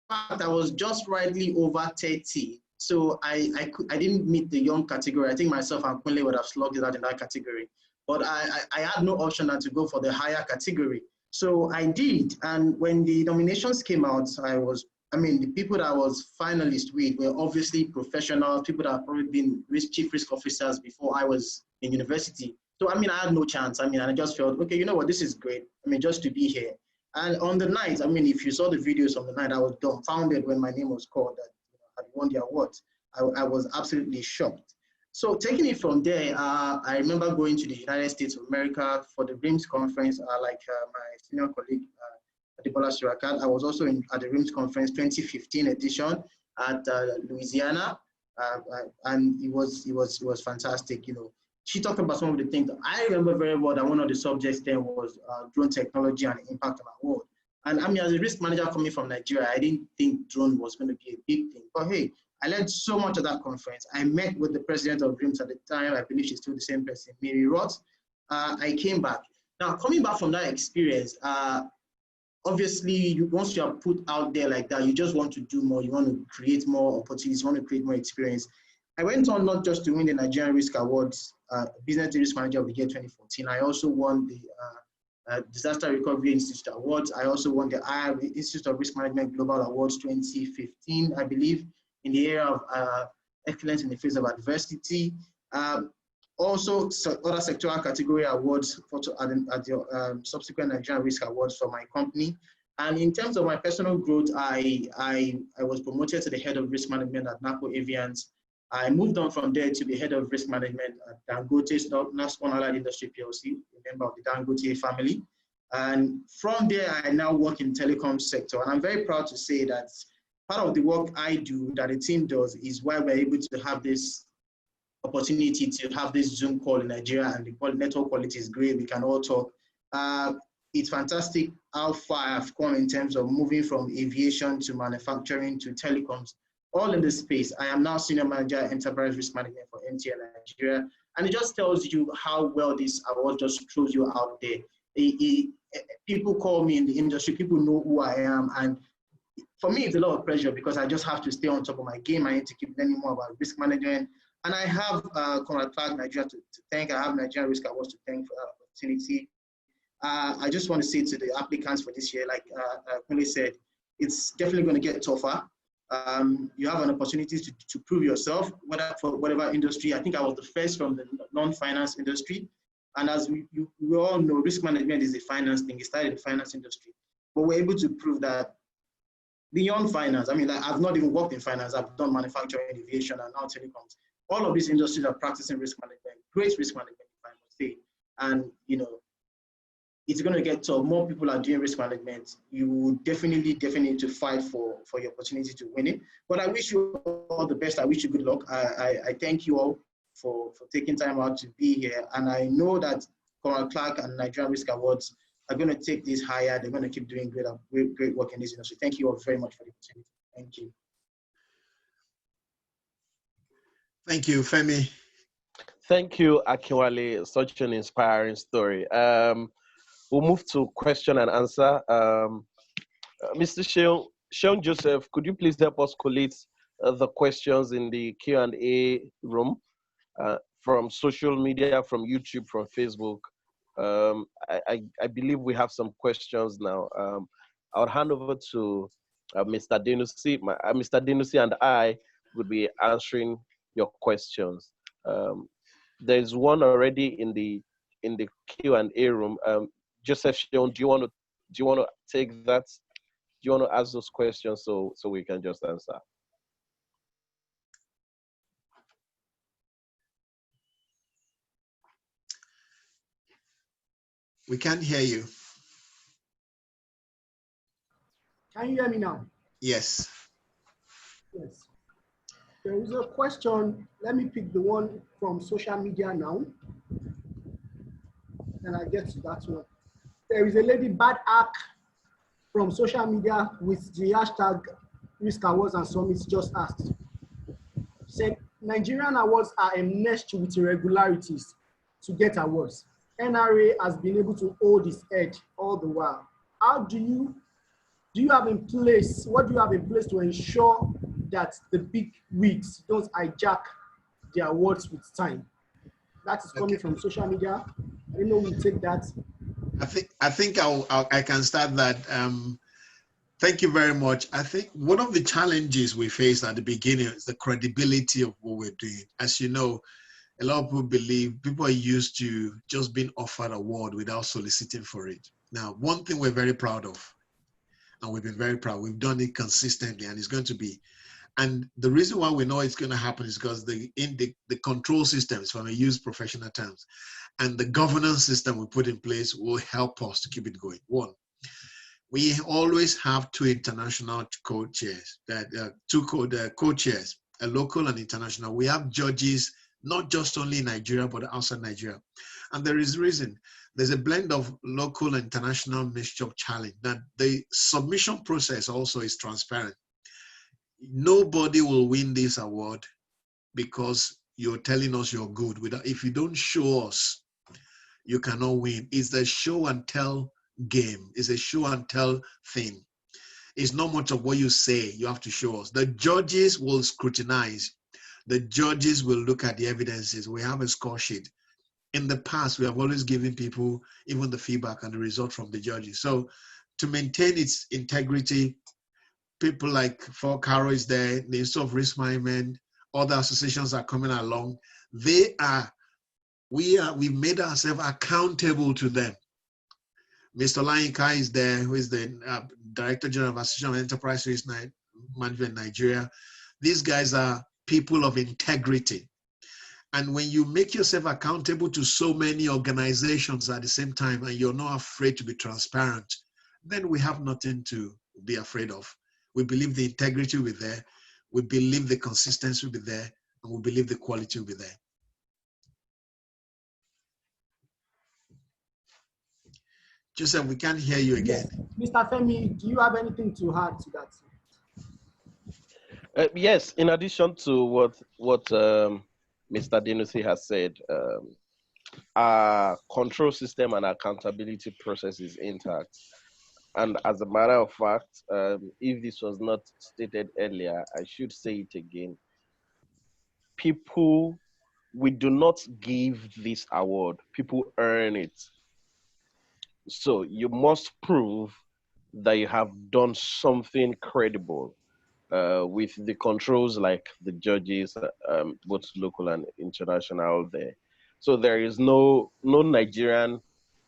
fact, I was just rightly over 30. So I didn't meet the young category. I think myself and Kunle would have slugged it out in that category. But I had no option than to go for the higher category. So I did. And when the nominations came out, the people that I was finalist with were obviously professionals, people that have probably been chief risk officers before I was in university. So, I had no chance. And I just felt, okay, you know what, this is great. just to be here. And on the night, if you saw the videos on the night, I was dumbfounded when my name was called that I won the award. I was absolutely shocked. So taking it from there, I remember going to the United States of America for the RIMS conference, my senior colleague, Adebola Surakat. I was also at the RIMS conference 2015 edition at Louisiana, and it was fantastic. She talked about some of the things. I remember very well that one of the subjects there was drone technology and impact on our world. And as a risk manager coming from Nigeria, I didn't think drone was going to be a big thing. But hey, I learned so much at that conference. I met with the president of RIMS at the time. I believe she's still the same person, Mary Roth. I came back. Now, coming back from that experience, obviously, once you are put out there like that, you just want to do more. You want to create more opportunities. You want to create more experience. I went on not just to win the Nigerian Risk Awards, Business Risk Manager of the Year 2014. I also won the Disaster Recovery Institute Awards. I also won the IRA Institute of Risk Management Global Awards 2015, I believe, in the area of excellence in the face of adversity. Also, other sectoral category awards at the subsequent Nigerian Risk Awards for my company. And in terms of my personal growth, I was promoted to the head of risk management at NACO Avians. I moved on from there to be head of risk management at Dangote National Allied Industry PLC, a member of the Dangote family. And from there, I now work in telecom sector. And I'm very proud to say that part of the work I do, that the team does, is why we're able to have this opportunity to have this Zoom call in Nigeria, and the network quality is great. We can all talk. It's fantastic how far I've come in terms of moving from aviation to manufacturing to telecoms, all in this space. I am now Senior Manager Enterprise Risk Management for MTN Nigeria. And it just tells you how well this award just throws you out there. People call me in the industry, people know who I am. And for me, it's a lot of pressure because I just have to stay on top of my game. I need to keep learning more about risk management. And I have Comrade Clark Nigeria to thank. I have Nigerian Risk Awards to thank for that opportunity. I just want to say to the applicants for this year, like Kunle said, it's definitely going to get tougher. You have an opportunity to prove yourself, whether for whatever industry. I think I was the first from the non-finance industry. And as we all know, risk management is a finance thing. It started in the finance industry. But we're able to prove that beyond finance, I've not even worked in finance. I've done manufacturing, aviation, and now telecoms. All of these industries are practicing risk management, great risk management, if I must say. And, it's going to get tough. More people are doing risk management. You will definitely need to fight for your opportunity to win it. But I wish you all the best. I wish you good luck. I thank you all for taking time out to be here. And I know that Conrad Clark and Nigerian Risk Awards are going to take this higher. They're going to keep doing great work in this industry. Thank you all very much for the opportunity. Thank you. Thank you, Femi. Thank you, Akinwale. Such an inspiring story. We'll move to question and answer. Mr. Sean Joseph, could you please help us collate the questions in the Q&A room from social media, from YouTube, from Facebook? I believe we have some questions now. I'll hand over to Mr. Denusi. Mr. Denusi and I would be answering your questions. There's one already in the Q&A room. Joseph Sean, do you want to take that? Do you want to ask those questions so we can just answer? We can't hear you. Can you hear me now? Yes. Yes. There is a question. Let me pick the one from social media now. And I get to that one. There is a lady, Bad Ark, from social media with the hashtag Risk Awards and Summits just asked. Said, Nigerian awards are enmeshed with irregularities to get awards. NRA has been able to hold its edge all the while. How do you have in place, what do you have in place to ensure that the big wigs don't hijack the awards with time? That is coming from social media. I don't know we'll take that. I think I can start that. Thank you very much. I think one of the challenges we faced at the beginning is the credibility of what we're doing. As you know, a lot of people believe people are used to just being offered an award without soliciting for it. Now, one thing we're very proud of, and we've been very proud, we've done it consistently, and it's going to be. And the reason why we know it's going to happen is because the control systems, if I may use professional terms, and the governance system we put in place will help us to keep it going. One, we always have two international co-chairs, two co-chairs, a local and international. We have judges, not just only in Nigeria, but outside Nigeria. And there is reason. There's a blend of local and international mixture of challenge. That the submission process also is transparent. Nobody will win this award because you're telling us you're good. If you don't show us, you cannot win. It's a show and tell game. It's a show and tell thing. It's not much of what you say. You have to show us. The judges will scrutinize. The judges will look at the evidences. We have a score sheet. In the past, we have always given people even the feedback and the result from the judges. So to maintain its integrity, people like Fort Caro is there, the Institute of Risk Management, other associations are coming along. We've made ourselves accountable to them. Mr. Layinka is there, who is the Director General of Association of Enterprise Risk Management Nigeria. These guys are people of integrity. And when you make yourself accountable to so many organizations at the same time, and you're not afraid to be transparent, then we have nothing to be afraid of. We believe the integrity will be there. We believe the consistency will be there. And we believe the quality will be there. Joseph, we can't hear you again. Yes. Mr. Femi, do you have anything to add to that? Yes, in addition to what Mr. Denusi has said, our control system and accountability process is intact. And as a matter of fact, if this was not stated earlier, I should say it again. We do not give this award. People earn it. So you must prove that you have done something credible with the controls like the judges, both local and international there. So there is no Nigerian,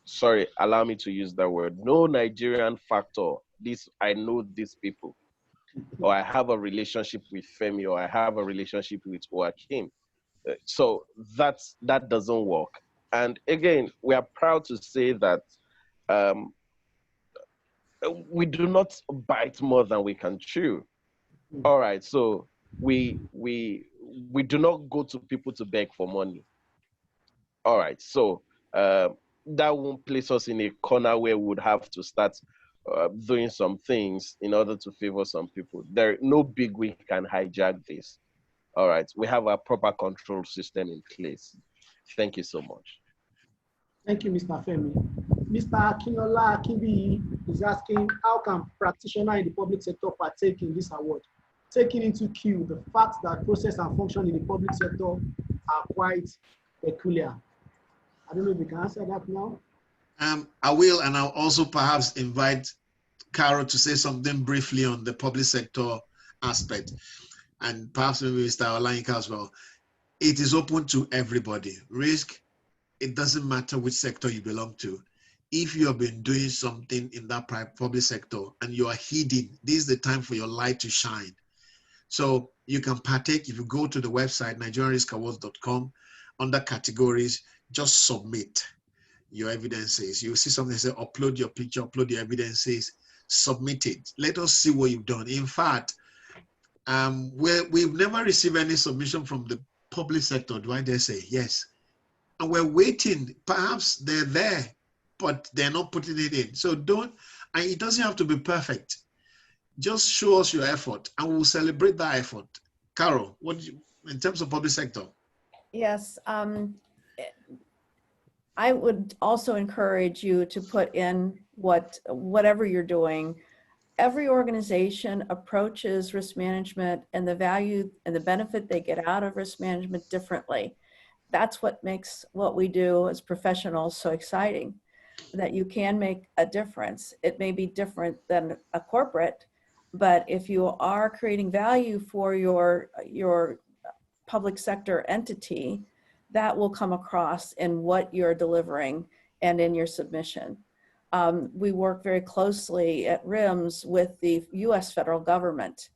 sorry, allow me to use that word, no Nigerian factor. I know these people, or I have a relationship with Femi, or I have a relationship with Joaquin. So that doesn't work. And again, we are proud to say that we do not bite more than we can chew. All right, so we we do not go to people to beg for money. All right, so that won't place us in a corner where we would have to start doing some things in order to favor some people. There, no big wig can hijack this. All right, we have a proper control system in place. Thank you so much. Thank you, Mr. Femi. Mr. Akinola Akibi is asking, how can practitioners in the public sector partake in this award? Taking into cue the fact that process and function in the public sector are quite peculiar. I don't know if you can answer that now. I will, and I'll also perhaps invite Carol to say something briefly on the public sector aspect, and perhaps maybe Mr. Olayinka as well. It is open to everybody. Risk, it doesn't matter which sector you belong to. If you have been doing something in that public sector and you are hidden, this is the time for your light to shine. So you can partake if you go to the website, nigerianriskawards.com, under categories, just submit your evidences. You'll see something that says upload your picture, upload your evidences, submit it. Let us see what you've done. In fact, we've never received any submission from the public sector, do I dare say? Yes. And we're waiting. Perhaps they're there, but they're not putting it in. So don't, and it doesn't have to be perfect. Just show us your effort and we'll celebrate that effort. Carol, what do you, in terms of public sector? Yes, I would also encourage you to put in whatever you're doing. Every organization approaches risk management and the value and the benefit they get out of risk management differently. That's what makes what we do as professionals so exciting, that you can make a difference. It may be different than a corporate, but if you are creating value for your public sector entity, that will come across in what you're delivering and in your submission. We work very closely at RIMS with the US federal government.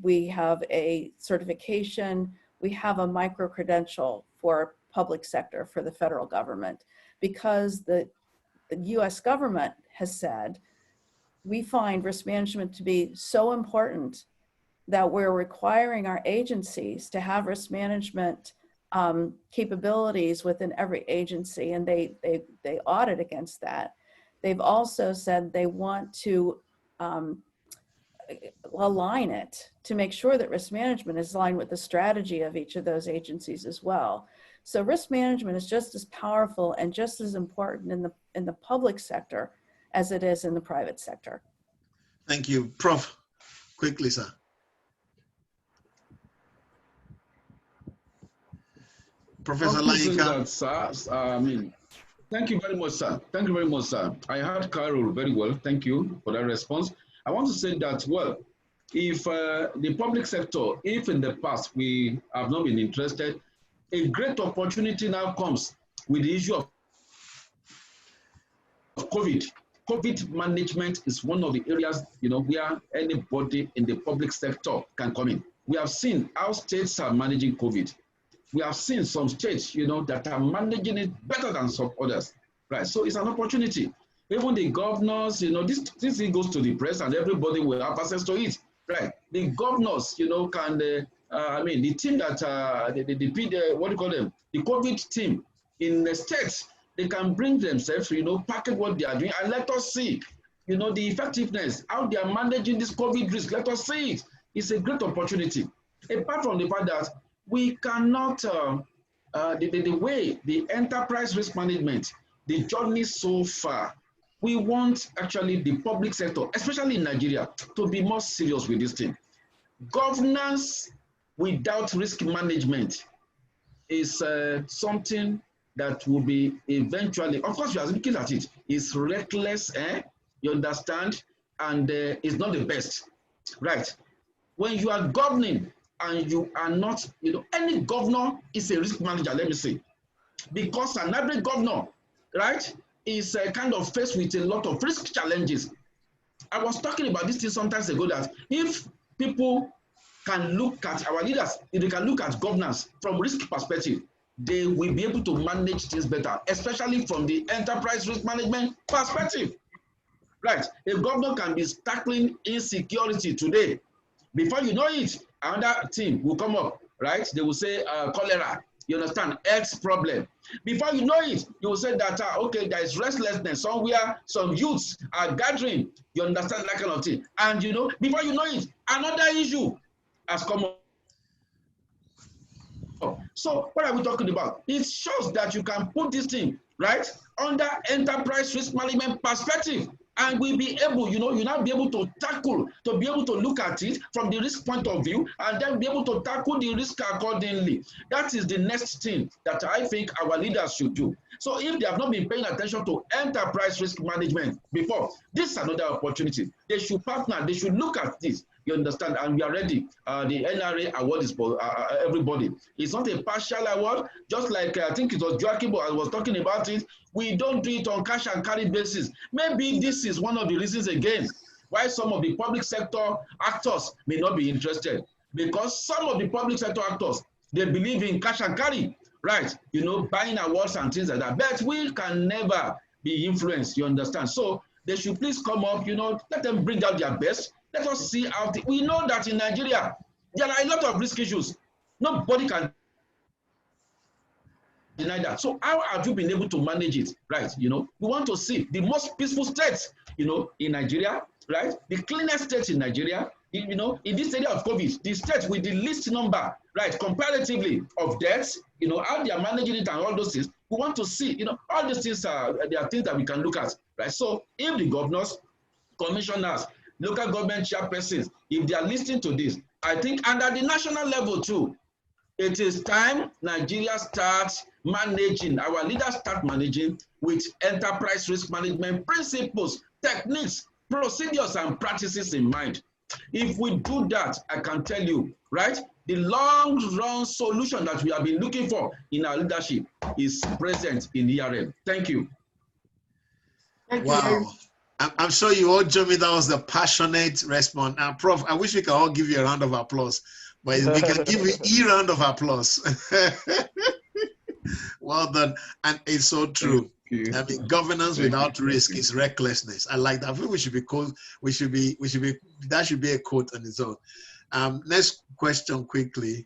We have a certification, we have a micro-credential for public sector for the federal government, because the US government has said, we find risk management to be so important that we're requiring our agencies to have risk management capabilities within every agency, and they audit against that. They've also said they want to align it to make sure that risk management is aligned with the strategy of each of those agencies as well. So risk management is just as powerful and just as important in the public sector as it is in the private sector. Thank you. Prof, quickly, sir. Professor Olayinka. Thank you very much, sir. Thank you very much, sir. I heard Carol very well. Thank you for that response. I want to say that, well, if the public sector, if in the past we have not been interested, a great opportunity now comes with the issue of COVID. COVID management is one of the areas, where anybody in the public sector can come in. We have seen how states are managing COVID. We have seen some states, that are managing it better than some others, right? So it's an opportunity. Even the governors, this thing goes to the press and everybody will have access to it, right? The governors, can, the team that, what do you call them? The COVID team in the states, they can bring themselves, package what they are doing and let us see, the effectiveness, how they are managing this COVID risk. Let us see it. It's a great opportunity. Apart from the fact that we cannot, the way the enterprise risk management, the journey so far, we want actually the public sector, especially in Nigeria, to be more serious with this thing. Governance without risk management is something that will be eventually, of course, you are looking at it, it's reckless, you understand, and it's not the best, right? When you are governing, and you are not, any governor is a risk manager, let me say. Because an average governor, right, is kind of faced with a lot of risk challenges. I was talking about this thing some time ago, that if people can look at our leaders, if they can look at governance from risk perspective, they will be able to manage things better, especially from the enterprise risk management perspective. Right, a governor can be tackling insecurity today. Before you know it, another team will come up right? They will say cholera. You understand? Health problem. Before you know it, you will say that, okay, there is restlessness somewhere, some youths are gathering. You understand that kind of thing. And, you know, before you know it, another issue has come up. So what are we talking about? It shows that you can put this thing, right, under enterprise risk management perspective. And we'll be able, you know, you'll not be able to tackle, to be able to look at it from the risk point of view, and then be able to tackle the risk accordingly. That is the next thing that I think our leaders should do. So if they have not been paying attention to enterprise risk management before, this is another opportunity. They should partner, they should look at this. You understand? And we are ready. The NRA award is for everybody. It's not a partial award, just like I think it was Joachim I was talking about it. We don't do it on cash and carry basis. Maybe this is one of the reasons again why some of the public sector actors may not be interested. Because some of the public sector actors, they believe in cash and carry, right? You know, buying awards and things like that. But we can never be influenced, you understand? So they should please come up, you know, let them bring out their best. Let us see how we know that in Nigeria, there are a lot of risk issues. Nobody can deny that. So how have you been able to manage it, right? You know, we want to see the most peaceful states, you know, in Nigeria, right? The cleanest states in Nigeria, you know, in this area of COVID, the states with the least number, right, comparatively of deaths, you know, how they are managing it and all those things. We want to see, you know, all these things are things that we can look at, right? So if the governors, commissioners, local government chairpersons, if they are listening to this, I think, and at the national level too, it is time Nigeria starts managing, our leaders start managing with enterprise risk management principles, techniques, procedures, and practices in mind. If we do that, I can tell you, right, the long-run solution that we have been looking for in our leadership is present in ERM. Thank you. Thank you. Wow. I'm sure you all joined me. That was the passionate response. Prof, I wish we could all give you a round of applause, but we can give you a round of applause. Well done. And it's so true. I mean, governance without risk is recklessness. I like that. I think we should be called, that should be a quote on its own. Next question quickly.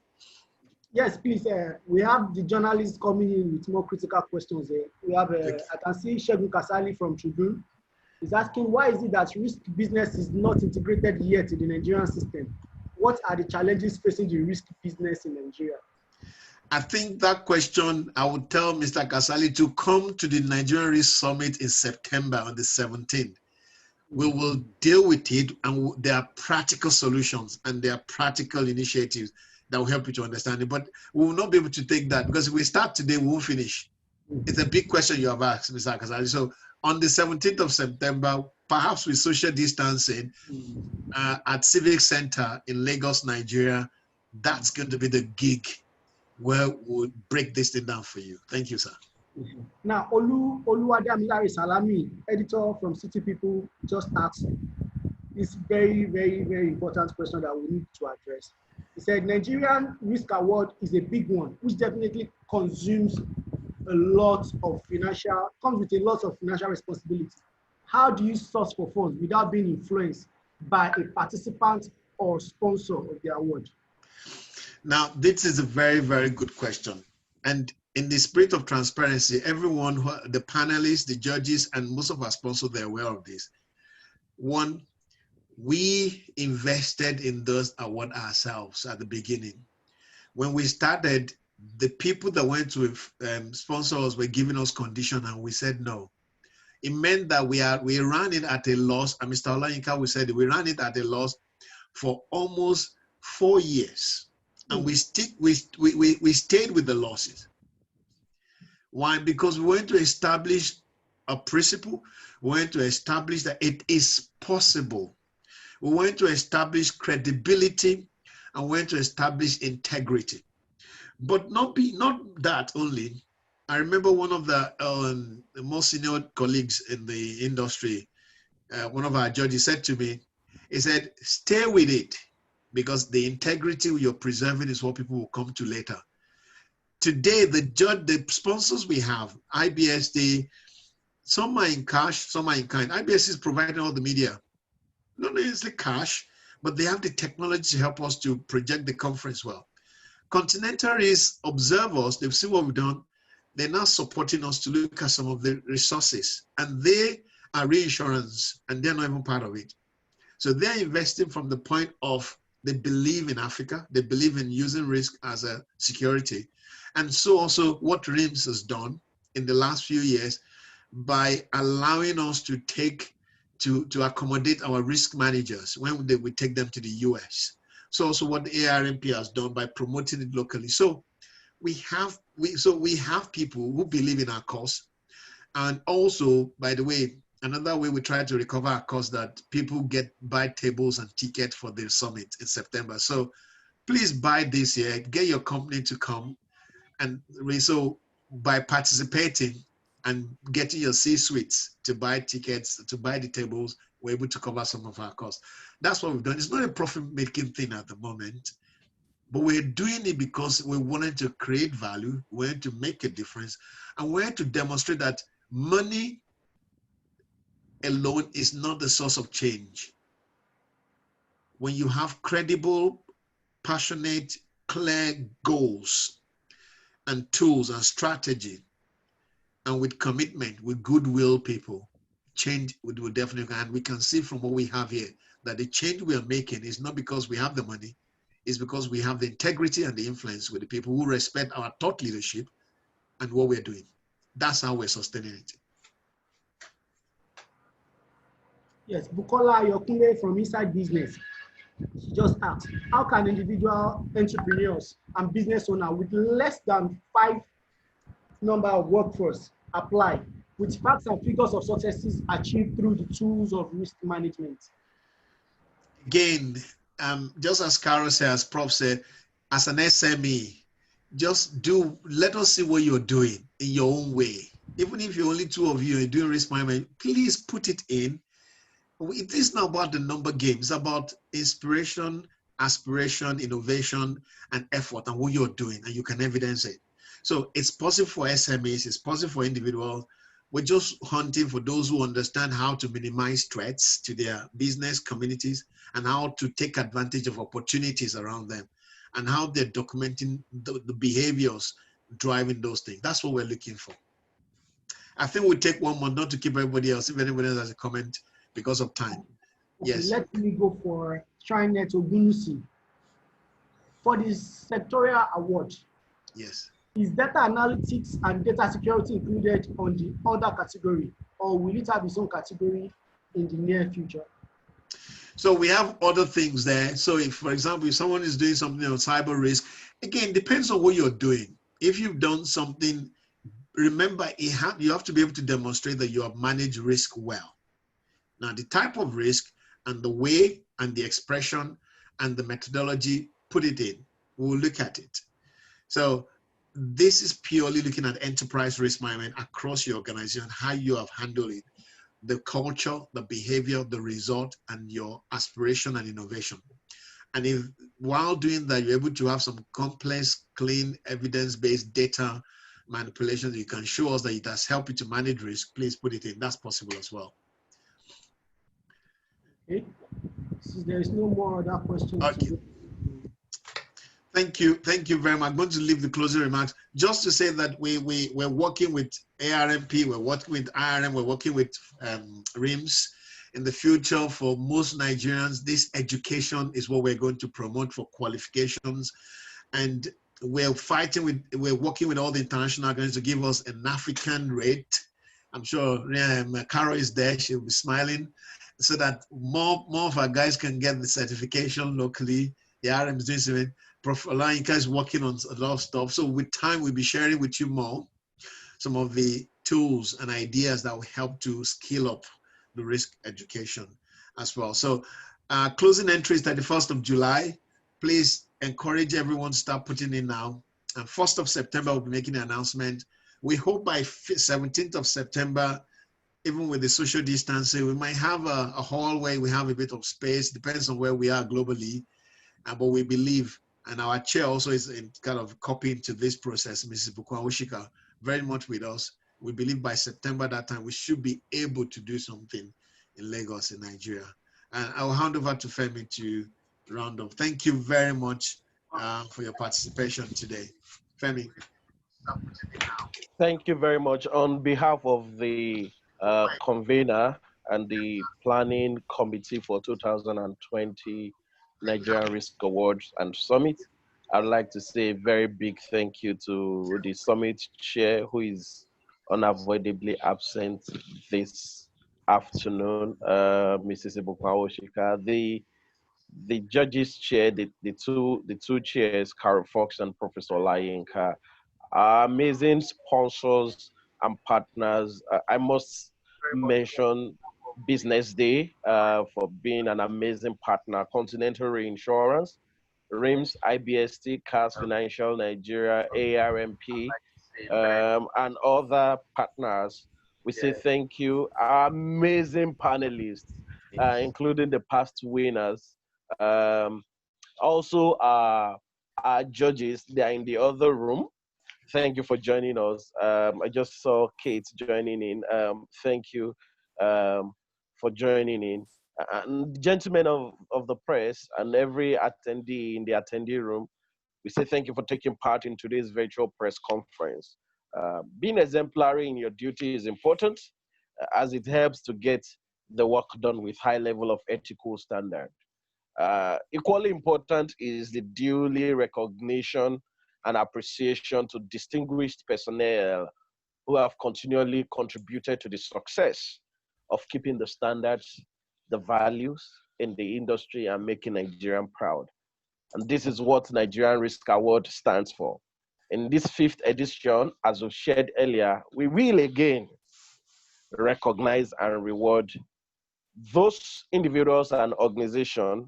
Yes, please. We have the journalists coming in with more critical questions. We have, I can see Shegun Kasali from Tribune. He's asking, why is it that risk business is not integrated yet in the Nigerian system? What are the challenges facing the risk business in Nigeria? I think that question, I would tell Mr. Kasali to come to the Nigerian Risk Summit in September on the 17th. We will deal with it, and there are practical solutions and there are practical initiatives that will help you to understand it. But we will not be able to take that because if we start today, we won't finish. It's a big question you have asked, Mr. Kasali. So on the 17th of September, perhaps with social distancing at Civic Center in Lagos, Nigeria, that's going to be the gig where we'll break this thing down for you. Thank you, sir. Now, Oluwadamilare Salami, editor from City People, just asked this very, very, very important question that we need to address. He said, Nigerian Risk Award is a big one, which definitely consumes a lot of comes with a lot of financial responsibility. How do you source for funds without being influenced by a participant or sponsor of the award? Now, this is a very, very good question. And in the spirit of transparency, everyone, the panelists, the judges, and most of our sponsors, they're aware of this. One, we invested in those awards ourselves at the beginning. When we started, the people that went to sponsor us were giving us conditions, and we said no. It meant that we ran it at a loss, and Mr. Olayinka, we said we ran it at a loss for almost 4 years. And we stayed with the losses. Why? Because we went to establish a principle. We went to establish that it is possible. We went to establish credibility, and we went to establish integrity. But not that only. I remember one of the most senior colleagues in the industry, one of our judges said to me, he said, stay with it, because the integrity you're preserving is what people will come to later. Today, the sponsors we have, IBSD, some are in cash, some are in kind. IBSD is providing all the media. Not necessarily cash, but they have the technology to help us to project the conference well. Continental Risk observers, they've seen what we've done. They're now supporting us to look at some of the resources, and they are reinsurance, and they're not even part of it. So they're investing from the point of they believe in Africa, they believe in using risk as a security. And so also what RIMS has done in the last few years by allowing us to accommodate our risk managers when we take them to the US. So also what the ARMP has done by promoting it locally. So we have people who believe in our cause. And also, by the way, another way we try to recover our cost that people buy tables and tickets for the summit in September. So please buy this year, get your company to come. And so by participating and getting your C-suites to buy tickets, to buy the tables, we're able to cover some of our costs. That's what we've done. It's not a profit-making thing at the moment, but we're doing it because we wanted to create value, we wanted to make a difference, and we wanted to demonstrate that money alone is not the source of change. When you have credible, passionate, clear goals and tools and strategy, and with commitment, with goodwill people, change will definitely, and we can see from what we have here that the change we are making is not because we have the money, it's because we have the integrity and the influence with the people who respect our thought leadership and what we're doing. That's how we're sustaining it. Yes, Bukola Yokunle from Inside Business. She just asked, how can individual entrepreneurs and business owners with less than 5 number of workforce apply with facts and figures of successes achieved through the tools of risk management? Again, just as Carol said, as Prof said, as an SME, let us see what you're doing in your own way. Even if you're only 2 of you and doing risk management, please put it in. It is not about the number game. It's about inspiration, aspiration, innovation, and effort and what you're doing, and you can evidence it. So it's possible for SMEs, it's possible for individuals. We're just hunting for those who understand how to minimize threats to their business communities and how to take advantage of opportunities around them and how they're documenting the behaviors driving those things. That's what we're looking for. I think we'll take one more, not to keep everybody else, if anybody else has a comment because of time. Okay, Yes. let me go for TriNet Ogunusi. For this sectorial award, Yes. is data analytics and data security included on the other category, or will it have its own category in the near future? So we have other things there. So if, for example, if someone is doing something on cyber risk, again, depends on what you're doing. If you've done something, remember, you have to be able to demonstrate that you have managed risk well. Now, the type of risk and the way and the expression and the methodology, put it in. We'll look at it. So this is purely looking at enterprise risk management across your organization, how you have handled it, the culture, the behavior, the result, and your aspiration and innovation. And if while doing that, you're able to have some complex, clean, evidence-based data manipulation, you can show us that it has helped you to manage risk, please put it in. That's possible as well. Okay. Since there is no more other questions. Okay. Thank you very much. I'm going to leave the closing remarks just to say that we're working with ARMP, we're working with IRM, we're working with RIMS. In the future, for most Nigerians, this education is what we're going to promote for qualifications. And we're working with all the international organizations to give us an African rate. I'm sure Carol is there, she'll be smiling, so that more of our guys can get the certification locally. The RM is doing something. Prof. Olayinka is working on a lot of stuff. So with time, we'll be sharing with you more some of the tools and ideas that will help to scale up the risk education as well. So closing entry is 31st of July. Please encourage everyone to start putting in now. And 1st of September, we'll be making an announcement. We hope by 17th of September, even with the social distancing, we might have a hallway, we have a bit of space, depends on where we are globally. But we believe, and our chair also is in kind of copying to this process, Mrs. Bukwawushika, very much with us. We believe by September that time, we should be able to do something in Lagos, in Nigeria. And I'll hand over to Femi to round up. Thank you very much for your participation today. Femi. Thank you very much. On behalf of the convener and the planning committee for 2020 Nigerian Risk Awards and Summit, I'd like to say a very big thank you to the summit chair, who is unavoidably absent this afternoon, Mrs. Ibukwa Oshika, the judges chair, the two chairs, Carol Fox and Professor Layinka, our amazing sponsors and partners. I must mention Business Day for being an amazing partner, Continental Reinsurance, RIMS, IBST, CAS Financial Nigeria, ARMP, and other partners. We say thank you. Our amazing panelists, including the past winners. Also, our judges, they are in the other room. Thank you for joining us. I just saw Kate joining in. Thank you for joining in. And gentlemen of the press and every attendee in the attendee room, we say thank you for taking part in today's virtual press conference. Being exemplary in your duty is important, as it helps to get the work done with high level of ethical standard. Equally important is the duly recognition and appreciation to distinguished personnel who have continually contributed to the success of keeping the standards, the values in the industry, and making Nigerian proud. And this is what Nigerian Risk Award stands for. In this 5th edition, as we shared earlier, we will again recognize and reward those individuals and organizations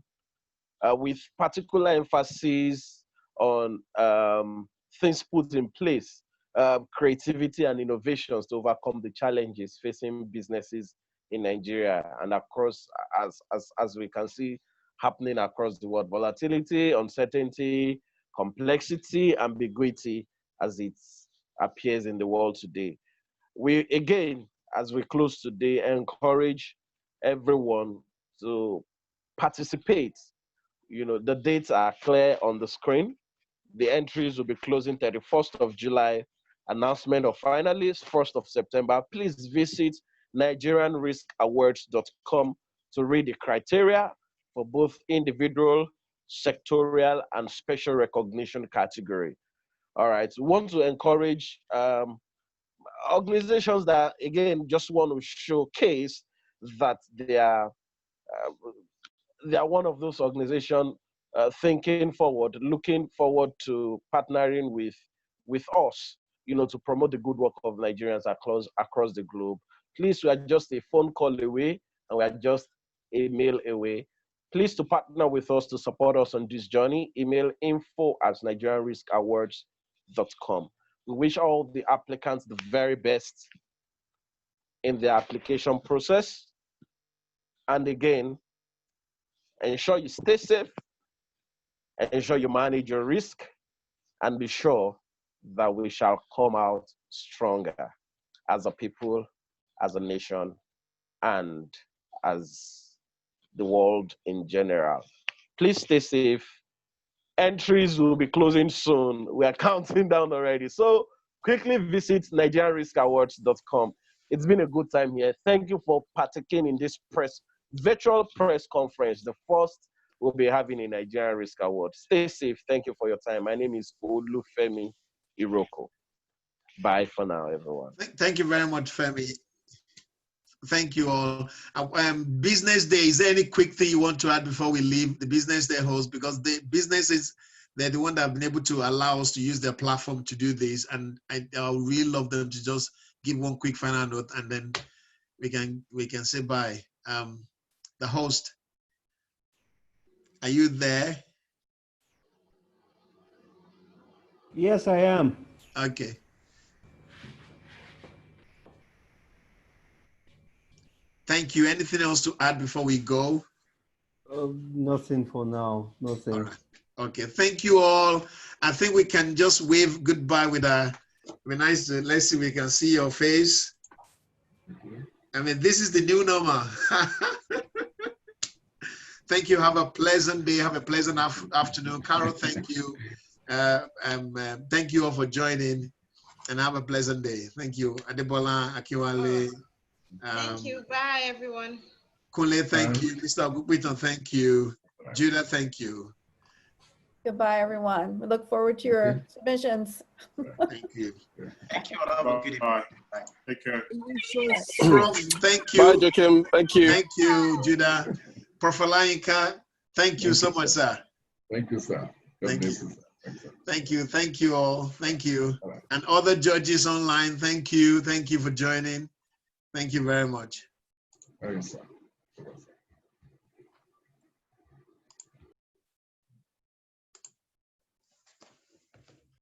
with particular emphasis on things put in place, creativity and innovations to overcome the challenges facing businesses in Nigeria and across, as we can see, happening across the world. Volatility, uncertainty, complexity, ambiguity, as it appears in the world today. We, again, as we close today, encourage everyone to participate. You know, the dates are clear on the screen. The entries will be closing 31st of July. Announcement of finalists, 1st of September. Please visit NigerianRiskAwards.com to read the criteria for both individual, sectorial, and special recognition category. All right, we want to encourage organizations that, again, just want to showcase that they are one of those organizations thinking forward, looking forward to partnering with us, you know, to promote the good work of Nigerians across the globe. Please, we are just a phone call away, and we are just a mail away. Please to partner with us to support us on this journey. Email info@NigerianRiskAwards.com. We wish all the applicants the very best in the application process. And again, ensure you stay safe, ensure you manage your risk, and be sure that we shall come out stronger as a people, as a nation, and as the world in general. Please stay safe. Entries will be closing soon. We are counting down already. So quickly visit NigerianRiskAwards.com. It's been a good time here. Thank you for partaking in this virtual press conference, the first we'll be having in Nigerian Risk Awards. Stay safe. Thank you for your time. My name is Olufemi Iroko. Bye for now, everyone. Thank you very much, Femi. Thank you all. Business Day, is there any quick thing you want to add before we leave the Business Day host? Because the businesses, they're the one that have been able to allow us to use their platform to do this. And I really love them to just give one quick final note, and then we can say bye. The host, are you there? Yes, I am. Okay. Thank you. Anything else to add before we go? Nothing for now. Nothing. All right. Okay. Thank you all. I think we can just wave goodbye with a. Be nice. Let's see. We can see your face. I mean, this is the new normal. Thank you. Have a pleasant day. Have a pleasant afternoon. Carol, thank you. Thank you all for joining, and have a pleasant day. Thank you. Adebola, Akiwale. Thank you. Bye, everyone. Kunle, thank you. Mr. Ogbupitan, thank you. Judah, thank you. Goodbye, everyone. We look forward to your submissions. Thank you. Thank you. Have a good evening. Bye. Take care. Thank you. Bye, Joachim. Thank you. Thank you, Judah. Prof. Olayinka, thank you so much, sir. Thank you, sir. Thank you. Thank you. Thank you all. Thank you. And other judges online, thank you. Thank you for joining. Thank you very much. Thank you, sir.